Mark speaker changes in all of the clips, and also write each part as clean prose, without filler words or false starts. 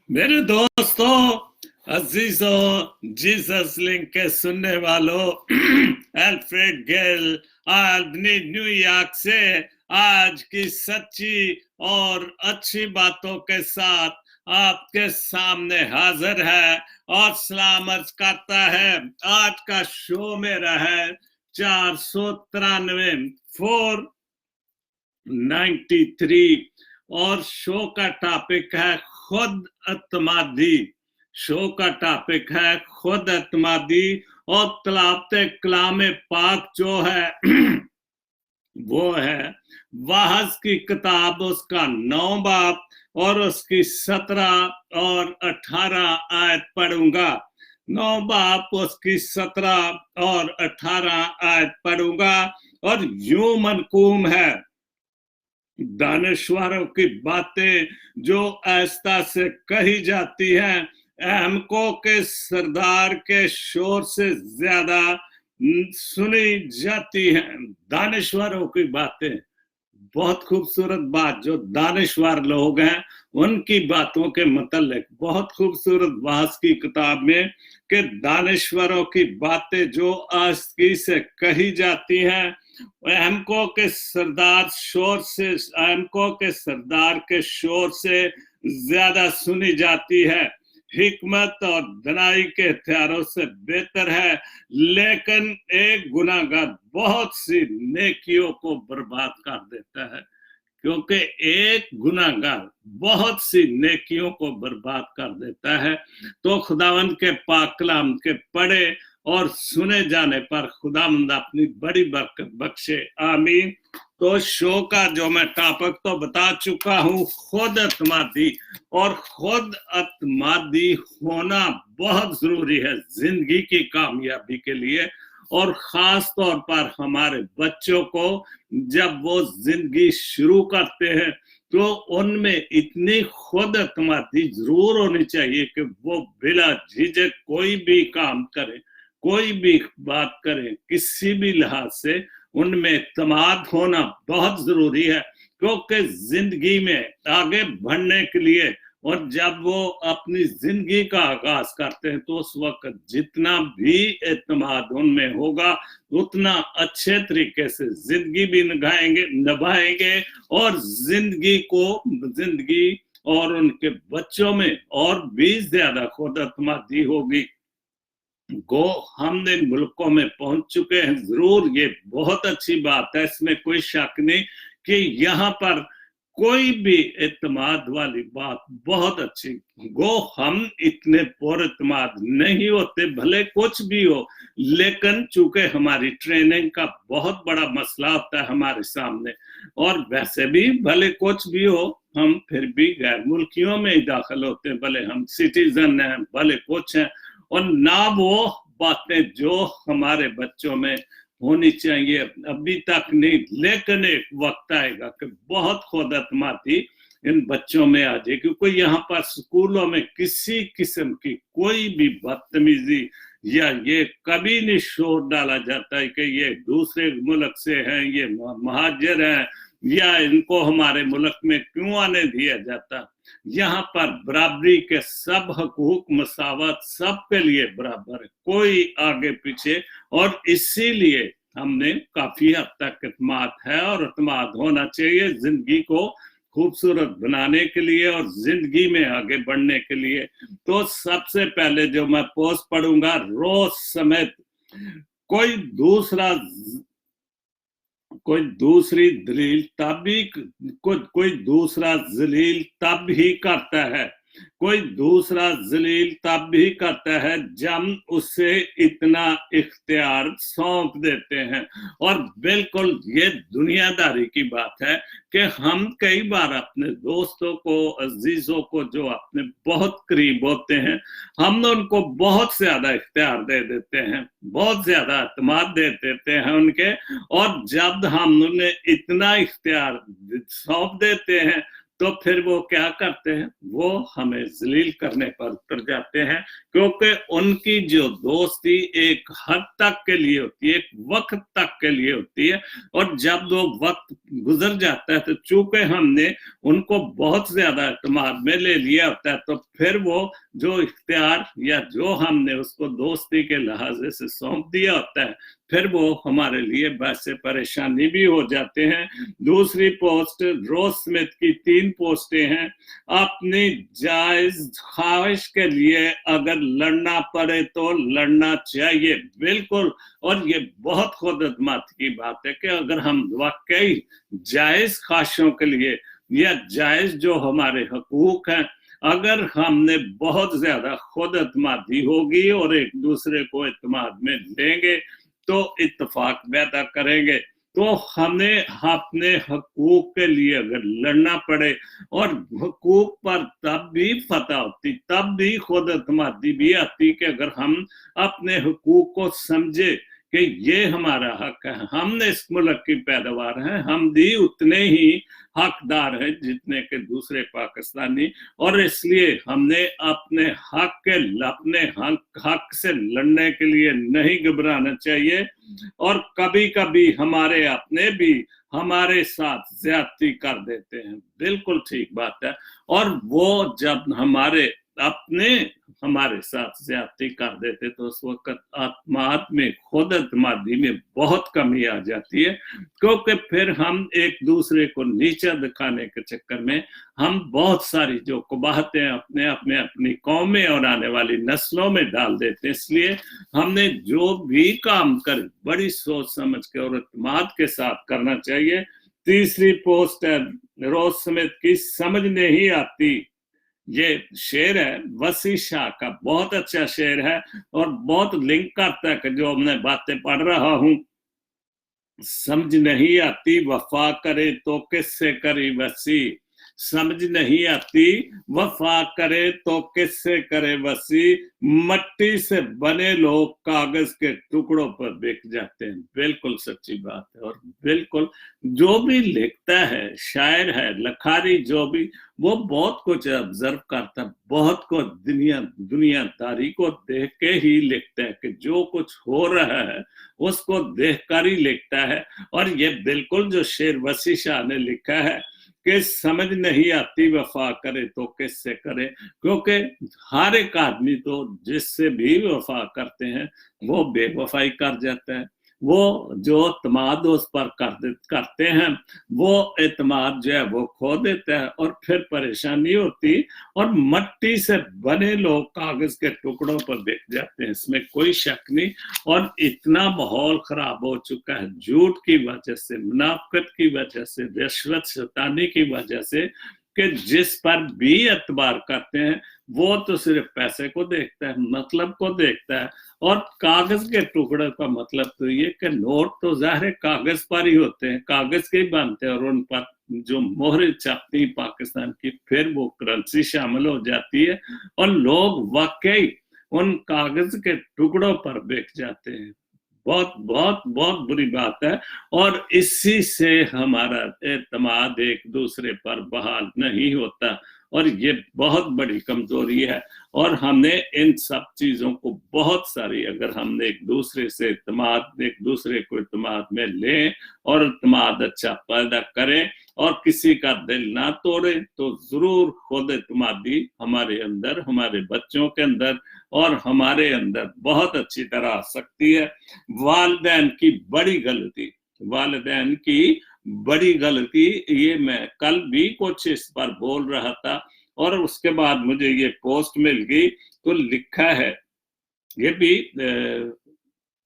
Speaker 1: मेरे दोस्तों, अजीजों, Jesus link के सुनने वालों, अल्फ्रेड गेल albany न्यूयॉर्क से आज की सच्ची और अच्छी बातों के साथ आपके सामने हाजिर है और सलाम अर्ज करता है। आज का शो मेरा है 493 493 और शो का टॉपिक है खुद अतमादी। शो का टॉपिक है खुद अतमादी और तलावते कलाम पाक जो है वो है वाहज की किताब, उसका 9 बाब और उसकी 17 और 18 आयत पढ़ूंगा। 9 बाब उसकी 17 और 18 आयत पढ़ूंगा और यूं मनकूम है, दानश्वरों की बातें जो आहिस्ता से कही जाती हैं अहमकों के सरदार के शोर से ज्यादा सुनी जाती हैं। दानश्वरों की बातें, बहुत खूबसूरत बात। जो दानश्वर लोग हैं उनकी बातों के मतलब बहुत खूबसूरत वास की किताब में कि दानश्वरों की बातें जो आस्ती से कही जाती हैं अहमकों के सरदार के शोर से ज्यादा सुनी जाती है। हिकमत और दनाई के हथियारों से बेहतर है, लेकिन एक गुनाहगार बहुत सी नेकियों को बर्बाद कर देता है, क्योंकि एक गुनाहगार बहुत सी नेकियों को बर्बाद कर देता है। तो खुदावंद के पाक कलाम के पढ़े और सुने जाने पर खुदावंद अपनी बड़ी बरकत बख्शे, आमीन। तो शो का जो मैं टॉपिक तो बता चुका हूं, खुद अतमादी। और खुद अतमादी होना बहुत जरूरी है जिंदगी की कामयाबी के लिए, और खास तौर पर हमारे बच्चों को जब वो जिंदगी शुरू करते हैं तो उनमें इतनी खुद अतमादी जरूर होनी चाहिए कि वो बिला झिझक कोई भी काम करें, कोई भी बात करें, किसी भी लिहाज से उनमें इत्मीनान होना बहुत जरूरी है। क्योंकि जिंदगी में आगे बढ़ने के लिए और जब वो अपनी जिंदगी का आगाज करते हैं तो उस वक्त जितना भी इत्मीनान उनमें होगा उतना अच्छे तरीके से जिंदगी भी निभाएंगे और जिंदगी और उनके बच्चों में और भी ज्यादा खुद अतमादी होगी। हम इन मुल्कों में पहुंच चुके हैं, जरूर ये बहुत अच्छी बात है, इसमें कोई शक नहीं कि यहाँ पर कोई भी इत्मीनान वाली बात बहुत अच्छी। हम इतने पुरइत्मीनान नहीं होते, भले कुछ भी हो, लेकिन चूंकि हमारी ट्रेनिंग का बहुत बड़ा मसला होता है हमारे सामने, और वैसे भी भले कुछ भी हो हम फिर भी गैर मुल्कियों में ही दाखिल होते हैं, भले हम सिटीजन हैं, भले कुछ हैं, और ना वो बातें जो हमारे बच्चों में होनी चाहिए अभी तक नहीं। लेकिन एक वक्त आएगा कि बहुत खुद अतमादी इन बच्चों में आ जाए, क्योंकि यहाँ पर स्कूलों में किसी किस्म की कोई भी बदतमीजी या ये कभी नहीं शोर डाला जाता है कि ये दूसरे मुल्क से हैं, ये महाजिर हैं, या इनको हमारे मुल्क में क्यों आने दिया जाता। यहाँ पर बराबरी के सब हकूक, मसावत सबके लिए बराबर है, कोई आगे पीछे। और इसीलिए हमने काफी हद तक इत्मीनान है और इत्मीनान होना चाहिए जिंदगी को खूबसूरत बनाने के लिए और जिंदगी में आगे बढ़ने के लिए। तो सबसे पहले जो मैं पोस्ट पढ़ूंगा, रोज समेत कोई दूसरी दलील कोई दूसरा जलील तब ही करता है, कोई दूसरा जलील तब भी करता है जब उसे इतना इख्तियार सौंप देते हैं। और बिल्कुल ये दुनियादारी की बात है कि हम कई बार अपने दोस्तों को, अजीजों को जो अपने बहुत करीब होते हैं, हम उनको बहुत ज्यादा इख्तियार दे देते हैं, बहुत ज्यादा एतमाद दे देते हैं उनके, और जब हम उन्हें इतना इख्तियार सौंप देते हैं तो फिर वो क्या करते हैं, वो हमें जलील करने पर उतर जाते हैं, क्योंकि उनकी जो दोस्ती एक हद तक के लिए होती है, एक वक्त तक के लिए होती है, और जब वो वक्त गुजर जाता है तो चूंकि हमने उनको बहुत ज्यादा एतमाद में ले लिया होता है, तो फिर वो जो इख्तियार या जो हमने उसको दोस्ती के लिहाजे से सौंप दिया होता है, फिर वो हमारे लिए वैसे परेशानी भी हो जाते हैं। दूसरी पोस्ट, रोज स्मिथ की 3 पोस्टें हैं। अपनी जायज ख्वाहिश के लिए अगर लड़ना पड़े तो लड़ना चाहिए, बिल्कुल। और ये बहुत खुद एतमाद की बात है कि अगर हम वाकई जायज ख्वाहिशों के लिए या जायज जो हमारे हकूक हैं, अगर हमने बहुत ज्यादा खुद एतमादी होगी और एक दूसरे को एतमाद में लेंगे तो इत्तेफाक पैदा करेंगे, तो हमें अपने हकूक के लिए अगर लड़ना पड़े, और हकूक पर तब भी फतह होती, तब भी खुद एतमादी भी आती कि अगर हम अपने हकूक को समझे कि ये हमारा हक है, हमने इस मुल्क की पैदावार है, हम भी उतने ही हकदार हैं जितने के दूसरे पाकिस्तानी, और इसलिए हमने अपने हक से लड़ने के लिए नहीं घबराना चाहिए। और कभी कभी हमारे अपने भी हमारे साथ ज्यादती कर देते हैं, बिल्कुल ठीक बात है। और वो जब हमारे अपने हमारे साथ ज्यादती कर देते तो उस वक्त आत्मात में, खुद एतमादी में बहुत कमी आ जाती है, क्योंकि फिर हम एक दूसरे को नीचा दिखाने के चक्कर में हम बहुत सारी जो कबाहतें अपनी कौम में और आने वाली नस्लों में डाल देते हैं। इसलिए हमने जो भी काम करे बड़ी सोच समझ के और एतमाद के साथ करना चाहिए। तीसरी पोस्ट है रोज स्मिथ की, समझ नहीं आती। ये शेर है वसी शाह का, बहुत अच्छा शेर है और बहुत लिंक करता है कि जो मैं बातें पढ़ रहा हूं। समझ नहीं आती वफा करे तो किससे करे वसी, समझ नहीं आती वफा करे तो किससे करे वसी, मट्टी से बने लोग कागज के टुकड़ों पर बिक जाते हैं। बिल्कुल सच्ची बात है। और बिल्कुल जो भी लिखता है, शायर है, लखारी जो भी, वो बहुत कुछ ऑब्जर्व करता है, बहुत कुछ दुनियादारी को देख के ही लिखता है कि जो कुछ हो रहा है उसको देख कर ही लिखता है। और ये बिल्कुल जो शेर वसी शाह ने लिखा है कि समझ नहीं आती वफा करे तो किससे करे, क्योंकि हर एक आदमी तो जिससे भी वफा करते हैं वो बेवफाई कर जाता है। वो जो एतमाद उस पर करते हैं वो एतमाद जो है वो खो देता है और फिर परेशानी होती, और मट्टी से बने लोग कागज के टुकड़ों पर बिक जाते हैं, इसमें कोई शक नहीं। और इतना माहौल खराब हो चुका है झूठ की वजह से, मुनाफिकत की वजह से, रिश्वत शैतानी की वजह से, कि जिस पर भी एतबार करते हैं वो तो सिर्फ पैसे को देखता है, मतलब को देखता है। और कागज के टुकड़े का मतलब तो ये कि नोट तो जाहिर कागज पर ही होते हैं, कागज के ही बनते हैं, और उन पर जो मोहर छपती पाकिस्तान की, फिर वो करेंसी शामिल हो जाती है और लोग वाकई उन कागज के टुकड़ों पर बिक जाते हैं। बहुत बहुत बहुत बुरी बात है। और इसी से हमारा एतमाद एक दूसरे पर बहाल नहीं होता, और ये बहुत बड़ी कमजोरी है। और हमने इन सब चीजों को बहुत सारी, अगर हमने एक दूसरे से एक दूसरे को एतमाद में लें और एतमाद अच्छा पैदा करें और किसी का दिल ना तोड़े, तो जरूर खुद एतमादी हमारे अंदर, हमारे बच्चों के अंदर और हमारे अंदर बहुत अच्छी तरह आ सकती है। वालिदैन की बड़ी गलती, ये मैं कल भी कुछ इस पर बोल रहा था और उसके बाद मुझे ये पोस्ट मिल गई, तो लिखा है, ये भी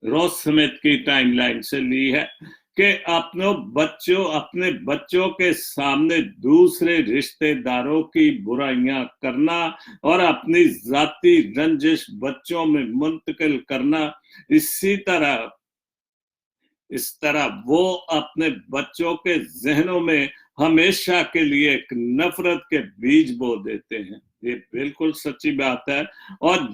Speaker 1: रोज स्मिथ की टाइमलाइन से ली है, कि अपने बच्चों के सामने दूसरे रिश्तेदारों की बुराइयां करना और अपनी जाती रंजिश बच्चों में मुंतकिल करना, इस तरह वो अपने बच्चों के जहनों में हमेशा के लिए एक नफरत के बीज बो देते हैं। ये बिल्कुल सच्ची बात है। और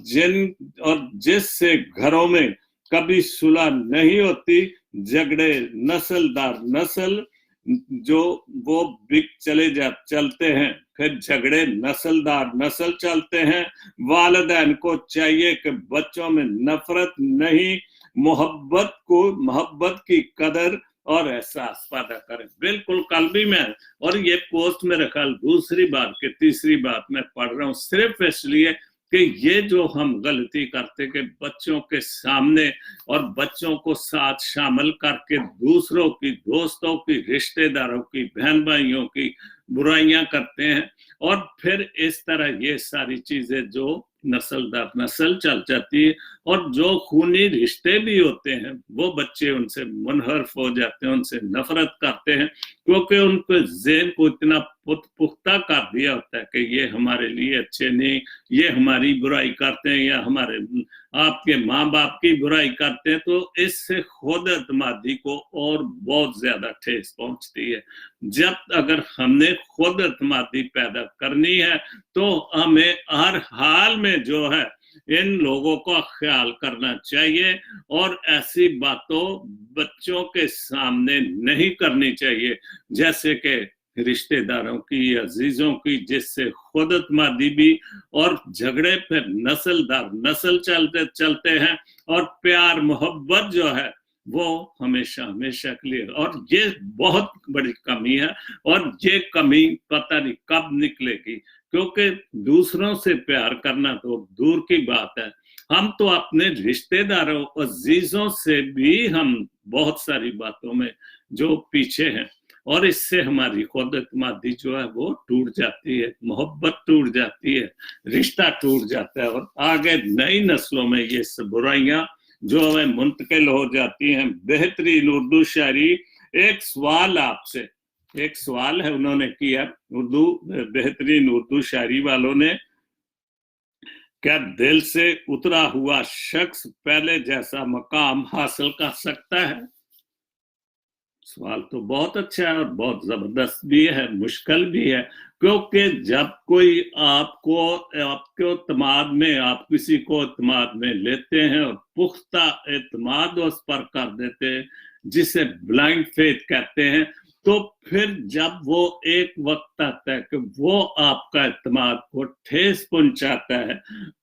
Speaker 1: जिससे घरों में कभी सुलह नहीं होती, झगड़े नस्ल दर नस्ल जो वो बिक चलते हैं, फिर झगड़े नस्ल दर नस्ल चलते हैं। वालिदैन को चाहिए कि बच्चों में नफरत नहीं, मोहब्बत की कदर और एहसास पैदा करें। बिल्कुल कल भी मैं, और ये पोस्ट मेरे ख्याल दूसरी बार के तीसरी बात मैं पढ़ रहा हूँ, सिर्फ इसलिए कि ये जो हम गलती करते कि बच्चों के सामने और बच्चों को साथ शामिल करके दूसरों की, दोस्तों की, रिश्तेदारों की, बहन भाइयों की बुराइयां करते हैं, और फिर इस तरह ये सारी चीजें जो नस्ल दर नस्ल चल जाती है, और जो खूनी रिश्ते भी होते हैं वो बच्चे उनसे मुनहरफ हो जाते हैं, उनसे नफरत करते हैं, क्योंकि उनको ज़हन को इतना पुख्ता कर दिया होता है कि ये हमारे लिए अच्छे नहीं, ये हमारी बुराई करते हैं या हमारे आपके माँ बाप की बुराई करते हैं। तो इससे खुद एतमादी को और बहुत ज्यादा ठेस पहुंचती है। जब अगर हमने खुद एतमादी पैदा करनी है तो हमें हर हाल में जो है इन लोगों का ख्याल करना चाहिए, और ऐसी बातों बच्चों के सामने नहीं करनी चाहिए, जैसे कि रिश्तेदारों की, अजीजों की, जिससे खुद एतमादी भी और झगड़े फिर नस्ल दर नस्ल चलते हैं, और प्यार मोहब्बत जो है वो हमेशा हमेशा के लिए। और ये बहुत बड़ी कमी है, और ये कमी पता नहीं कब निकलेगी, क्योंकि दूसरों से प्यार करना तो दूर की बात है, हम तो अपने रिश्तेदारों अजीजों से भी हम बहुत सारी बातों में जो पीछे हैं, और इससे हमारी खुद एतमादी जो है वो टूट जाती है, मोहब्बत टूट जाती है, रिश्ता टूट जाता है, और आगे नई नस्लों में ये सब बुराइयां जो है मुंतकिल हो जाती हैं। बेहतरीन उर्दू शायरी, एक सवाल आपसे, एक सवाल है उन्होंने किया, उर्दू बेहतरीन उर्दू शायरी वालों ने, क्या दिल से उतरा हुआ शख्स पहले जैसा मकाम हासिल कर सकता है? सवाल तो बहुत अच्छा है और बहुत जबरदस्त भी है, मुश्किल भी है, क्योंकि जब कोई आपके एतमाद में, आप किसी को एतमाद में लेते हैं और पुख्ता एतमाद उस पर कर देते हैं, जिसे ब्लाइंड फेथ कहते हैं, तो फिर जब वो एक वक्त आता है कि वो आपका एतमाद को ठेस पहुंचाता है,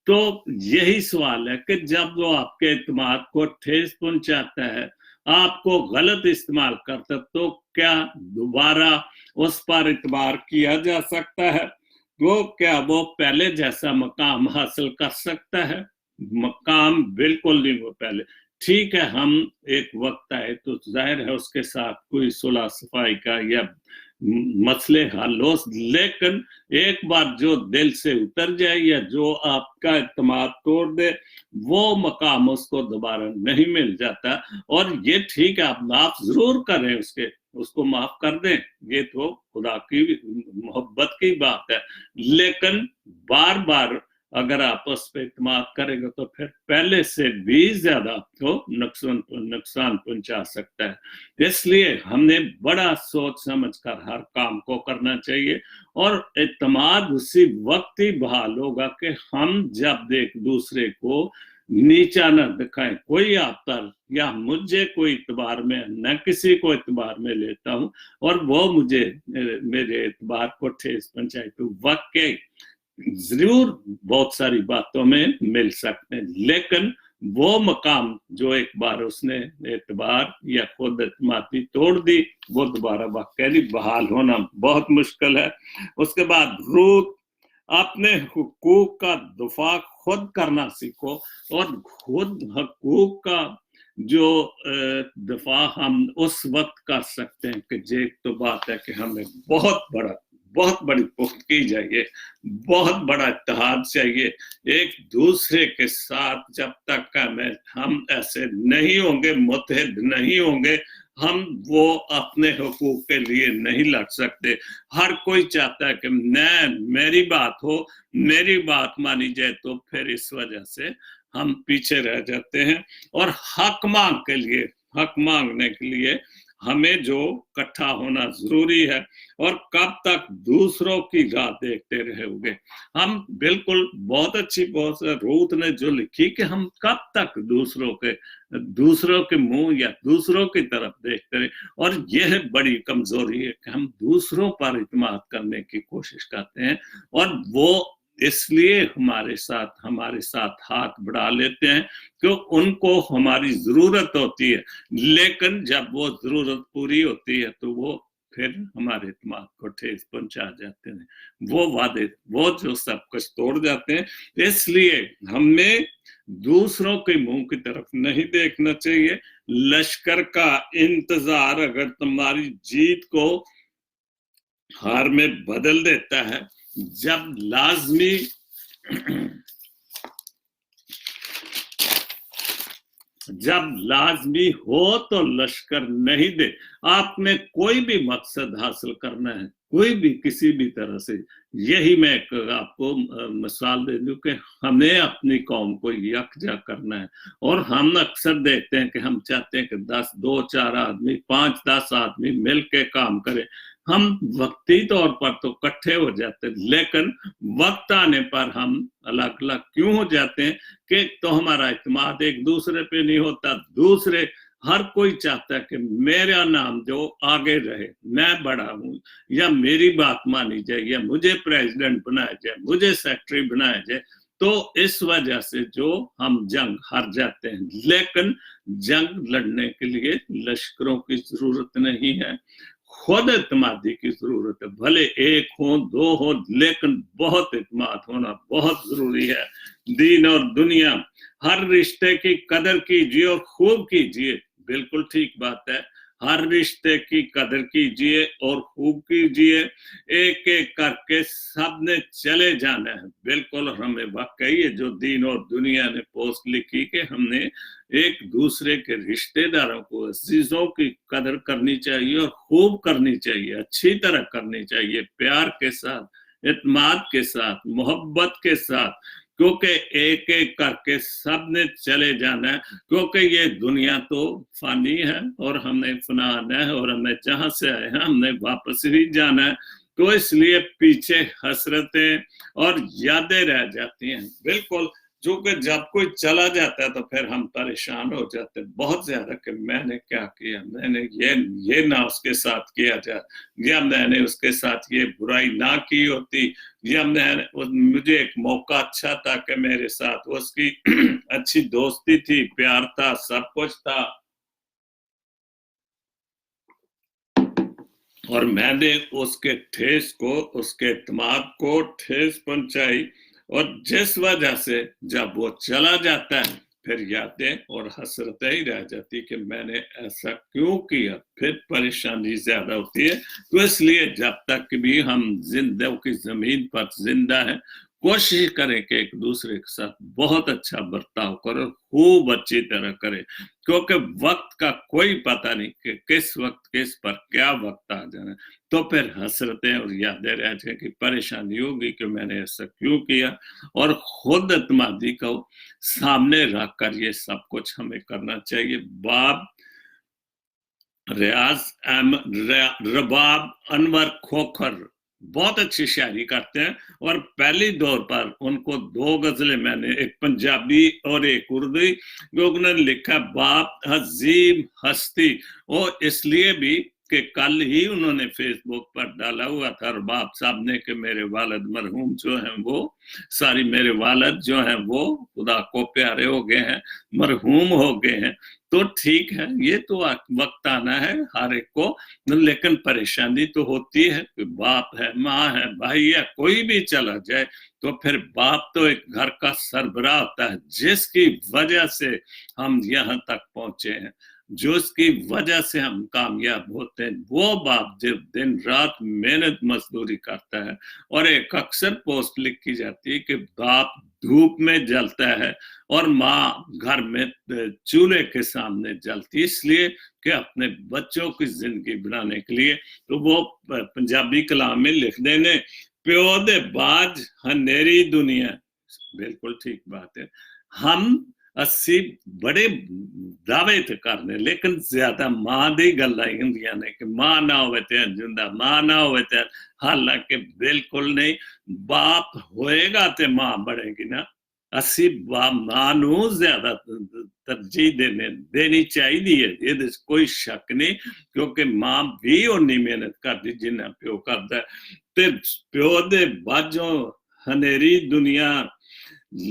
Speaker 1: तो यही सवाल है कि जब वो आपके एतमाद को ठेस पहुंचाता है, आपको गलत इस्तेमाल करता, तो क्या दोबारा उस पर इतबार किया जा सकता है? वो क्या वो पहले जैसा मकाम हासिल कर सकता है? मकाम बिल्कुल नहीं वो पहले। ठीक है, हम एक वक्त आए तो जाहिर है उसके साथ कोई सुलह सफाई का या मसले हल हो, लेकिन एक बार जो दिल से उतर जाए या जो आपका एतमाद तोड़ दे, वो मकाम उसको दोबारा नहीं मिल जाता। और ये ठीक है, आप माफ जरूर करें, उसको माफ कर दें, ये तो खुदा की मोहब्बत की बात है, लेकिन बार बार अगर आप उस पर इत्मीनान करेंगे तो फिर पहले से भी ज्यादा आपको नुकसान पहुंचा सकता है। इसलिए हमने बड़ा सोच समझ कर हर काम को करना चाहिए, और इत्मीनान उसी वक्त ही बहाल होगा कि हम जब एक दूसरे को नीचा न दिखाएं। कोई आप पर या मुझे कोई इतबार में, न किसी को इतबार में लेता हूं और वो मुझे मेरे इतबार को ठेस पहुंचाए, तो वाकई जरूर बहुत सारी बातों में मिल सकते हैं, लेकिन वो मकाम जो एक बार उसने एतबार या खुद एतमादी तोड़ दी, वो दोबारा वाकई बहाल होना बहुत मुश्किल है। उसके बाद रूथ, अपने हुकूक का दफा खुद करना सीखो, और खुद हुकूक का जो दफा हम उस वक्त कर सकते हैं कि जे तो बात है कि हमें बहुत बड़ी पुख्तगी चाहिए, बहुत बड़ा इत्तेहाद चाहिए एक दूसरे के साथ। जब तक हम ऐसे नहीं होंगे, मुत्तहिद नहीं होंगे, हम वो अपने हुकूक के लिए नहीं लड़ सकते। हर कोई चाहता है कि मेरी बात हो, मेरी बात मानी जाए, तो फिर इस वजह से हम पीछे रह जाते हैं। और हक मांगने के लिए हमें जो इकट्ठा होना जरूरी है, और कब तक दूसरों की राह देखते रहोगे। हम बिल्कुल बहुत अच्छी बहुत रूथ ने जो लिखी कि हम कब तक दूसरों के मुंह या दूसरों की तरफ देखते रहे, और यह बड़ी कमजोरी है कि हम दूसरों पर इत्मीनान करने की कोशिश करते हैं, और वो इसलिए हमारे साथ हाथ बढ़ा लेते हैं कि उनको हमारी जरूरत होती है, लेकिन जब वो जरूरत पूरी होती है तो वो फिर हमारे दिमाग को ठेस पहुंचा जाते हैं, वो वादे वो जो सब कुछ तोड़ जाते हैं। इसलिए हमें दूसरों के मुंह की तरफ नहीं देखना चाहिए। लश्कर का इंतजार अगर तुम्हारी जीत को हार में बदल देता है, जब लाजमी हो तो लश्कर नहीं दे। आपने कोई भी मकसद हासिल करना है, कोई भी किसी भी तरह से, यही मैं आपको मिसाल दे दूं कि हमें अपनी कौम को यकजा करना है, और हम अक्सर देखते हैं कि हम चाहते हैं कि 2-4 आदमी 5-10 आदमी मिलके काम करें। हम वक्ती तौर पर तो इकट्ठे हो जाते हैं, लेकिन वक्त आने पर हम अलग अलग क्यों हो जाते हैं कि तो हमारा इत्मीनान एक दूसरे पे नहीं होता। दूसरे हर कोई चाहता है कि मेरा नाम जो आगे रहे, मैं बड़ा हूं, या मेरी बात मानी जाए, या मुझे प्रेसिडेंट बनाया जाए, मुझे सेक्रेटरी बनाया जाए। तो इस वजह से जो हम जंग हार जाते हैं, लेकिन जंग लड़ने के लिए लश्करों की जरूरत नहीं है, खुद इत्मीनान की जरूरत है। भले 1 हो 2 हो, लेकिन बहुत इत्मीनान होना बहुत जरूरी है। दीन और दुनिया हर रिश्ते की कदर कीजिए और खूब कीजिए, बिल्कुल ठीक बात है। हर रिश्ते की कदर कीजिए और खूब कीजिए, एक एक करके सबने चले जाना है। बिल्कुल हमें वाकई है जो दीन और दुनिया ने पोस्ट लिखी कि हमने एक दूसरे के रिश्तेदारों को, अजीजों की कदर करनी चाहिए और खूब करनी चाहिए, अच्छी तरह करनी चाहिए, प्यार के साथ, इत्मीनान के साथ, मोहब्बत के साथ, क्योंकि एक एक करके सबने चले जाना है। क्योंकि ये दुनिया तो फानी है और हमने फनाना है, और हमें जहां से आए हैं हमने वापस ही जाना है। तो इसलिए पीछे हसरतें और यादें रह जाती हैं। बिल्कुल, जो कि जब कोई चला जाता है तो फिर हम परेशान हो जाते हैं बहुत ज्यादा कि मैंने क्या किया, मैंने ये ना उसके साथ किया जाए, या मैंने उसके साथ ये बुराई ना की होती, या मुझे एक मौका अच्छा था कि मेरे साथ उसकी अच्छी दोस्ती थी, प्यार था, सब कुछ था, और मैंने उसके ठेस को, उसके इत्मीनान को ठेस पहुंचाई। और जिस वजह से जब वो चला जाता है फिर यादें और हसरतें ही रह जाती कि मैंने ऐसा क्यों किया, फिर परेशानी ज्यादा होती है। तो इसलिए जब तक भी हम जिंदगी की जमीन पर जिंदा है, कोशिश करें कि एक दूसरे के साथ बहुत अच्छा बर्ताव करो, खूब अच्छी तरह करें, क्योंकि वक्त का कोई पता नहीं कि किस वक्त किस पर क्या वक्त आ जाना। तो फिर हसरतें और यादें रह जाएंगी, परेशानी होगी कि मैंने ऐसा क्यों किया, और खुद इत्मीनान को सामने रख कर ये सब कुछ हमें करना चाहिए। रबाब अनवर खोखर बहुत अच्छी शायरी करते हैं, और पहली दौर पर उनको 2 गजलें मैंने, एक पंजाबी और एक उर्दू, उन्होंने लिखा बाप अजीम हस्ती, और इसलिए भी कि कल ही उन्होंने फेसबुक पर डाला हुआ था रबाब साहब ने कि मेरे वालिद मरहूम जो हैं वो, सारी मेरे वालिद जो हैं वो खुदा को प्यारे हो गए हैं, मरहूम हो गए हैं। तो ठीक है, ये तो वक्त आना है हर एक को, लेकिन परेशानी तो होती है कि बाप है, माँ है, भाई है, कोई भी चला जाए तो फिर बाप तो एक घर का सरबराह होता है, जिसकी वजह से हम यहाँ तक पहुंचे हैं, जो उसकी वजह से हम कामयाब होते हैं। वो बाप जब दिन रात मेहनत मजदूरी करता है, और एक अक्सर पोस्ट लिखी जाती है कि बाप धूप में जलता है और माँ घर में चूल्हे के सामने जलती, इसलिए कि अपने बच्चों की जिंदगी बनाने के लिए। तो वो पंजाबी कलाम में लिख देने, प्यो दे बाज हनेरी दुनिया, बिल्कुल ठीक बात है। हम ਅਸੀਂ ਬੜੇ ਦਾਅਵੇ ਤੇ ਕਰਨੇ, ਲੇਕਿਨ ਜ਼ਿਆਦਾ ਮਾਂ ਦੀ ਗੱਲਾਂ ਹੀ ਹੁੰਦੀਆਂ ਨੇ ਕਿ ਮਾਂ ਨਾ ਹੋਵੇ ਤੇ ਇੰਝ ਹੁੰਦਾ, ਮਾਂ ਨਾ ਹੋਵੇ ਤੇ, ਹਾਲਾਂਕਿ ਬਿਲਕੁਲ ਨਹੀਂ। ਬਾਪ ਹੋਏਗਾ ਤੇ ਮਾਂ ਬਣੇਗੀ ਨਾ। ਅਸੀਂ ਮਾਂ ਨੂੰ ਜ਼ਿਆਦਾ ਤਰਜੀਹ ਦੇਣੀ ਚਾਹੀਦੀ ਹੈ, ਇਹਦੇ 'ਚ ਕੋਈ ਸ਼ੱਕ ਨਹੀਂ, ਕਿਉਂਕਿ ਮਾਂ ਵੀ ਓਨੀ ਮਿਹਨਤ ਕਰਦੀ ਜਿੰਨਾ ਪਿਓ ਕਰਦਾ। ਤੇ ਪਿਓ ਦੇ ਬਾਝੋਂ ਹਨੇਰੀ ਦੁਨੀਆ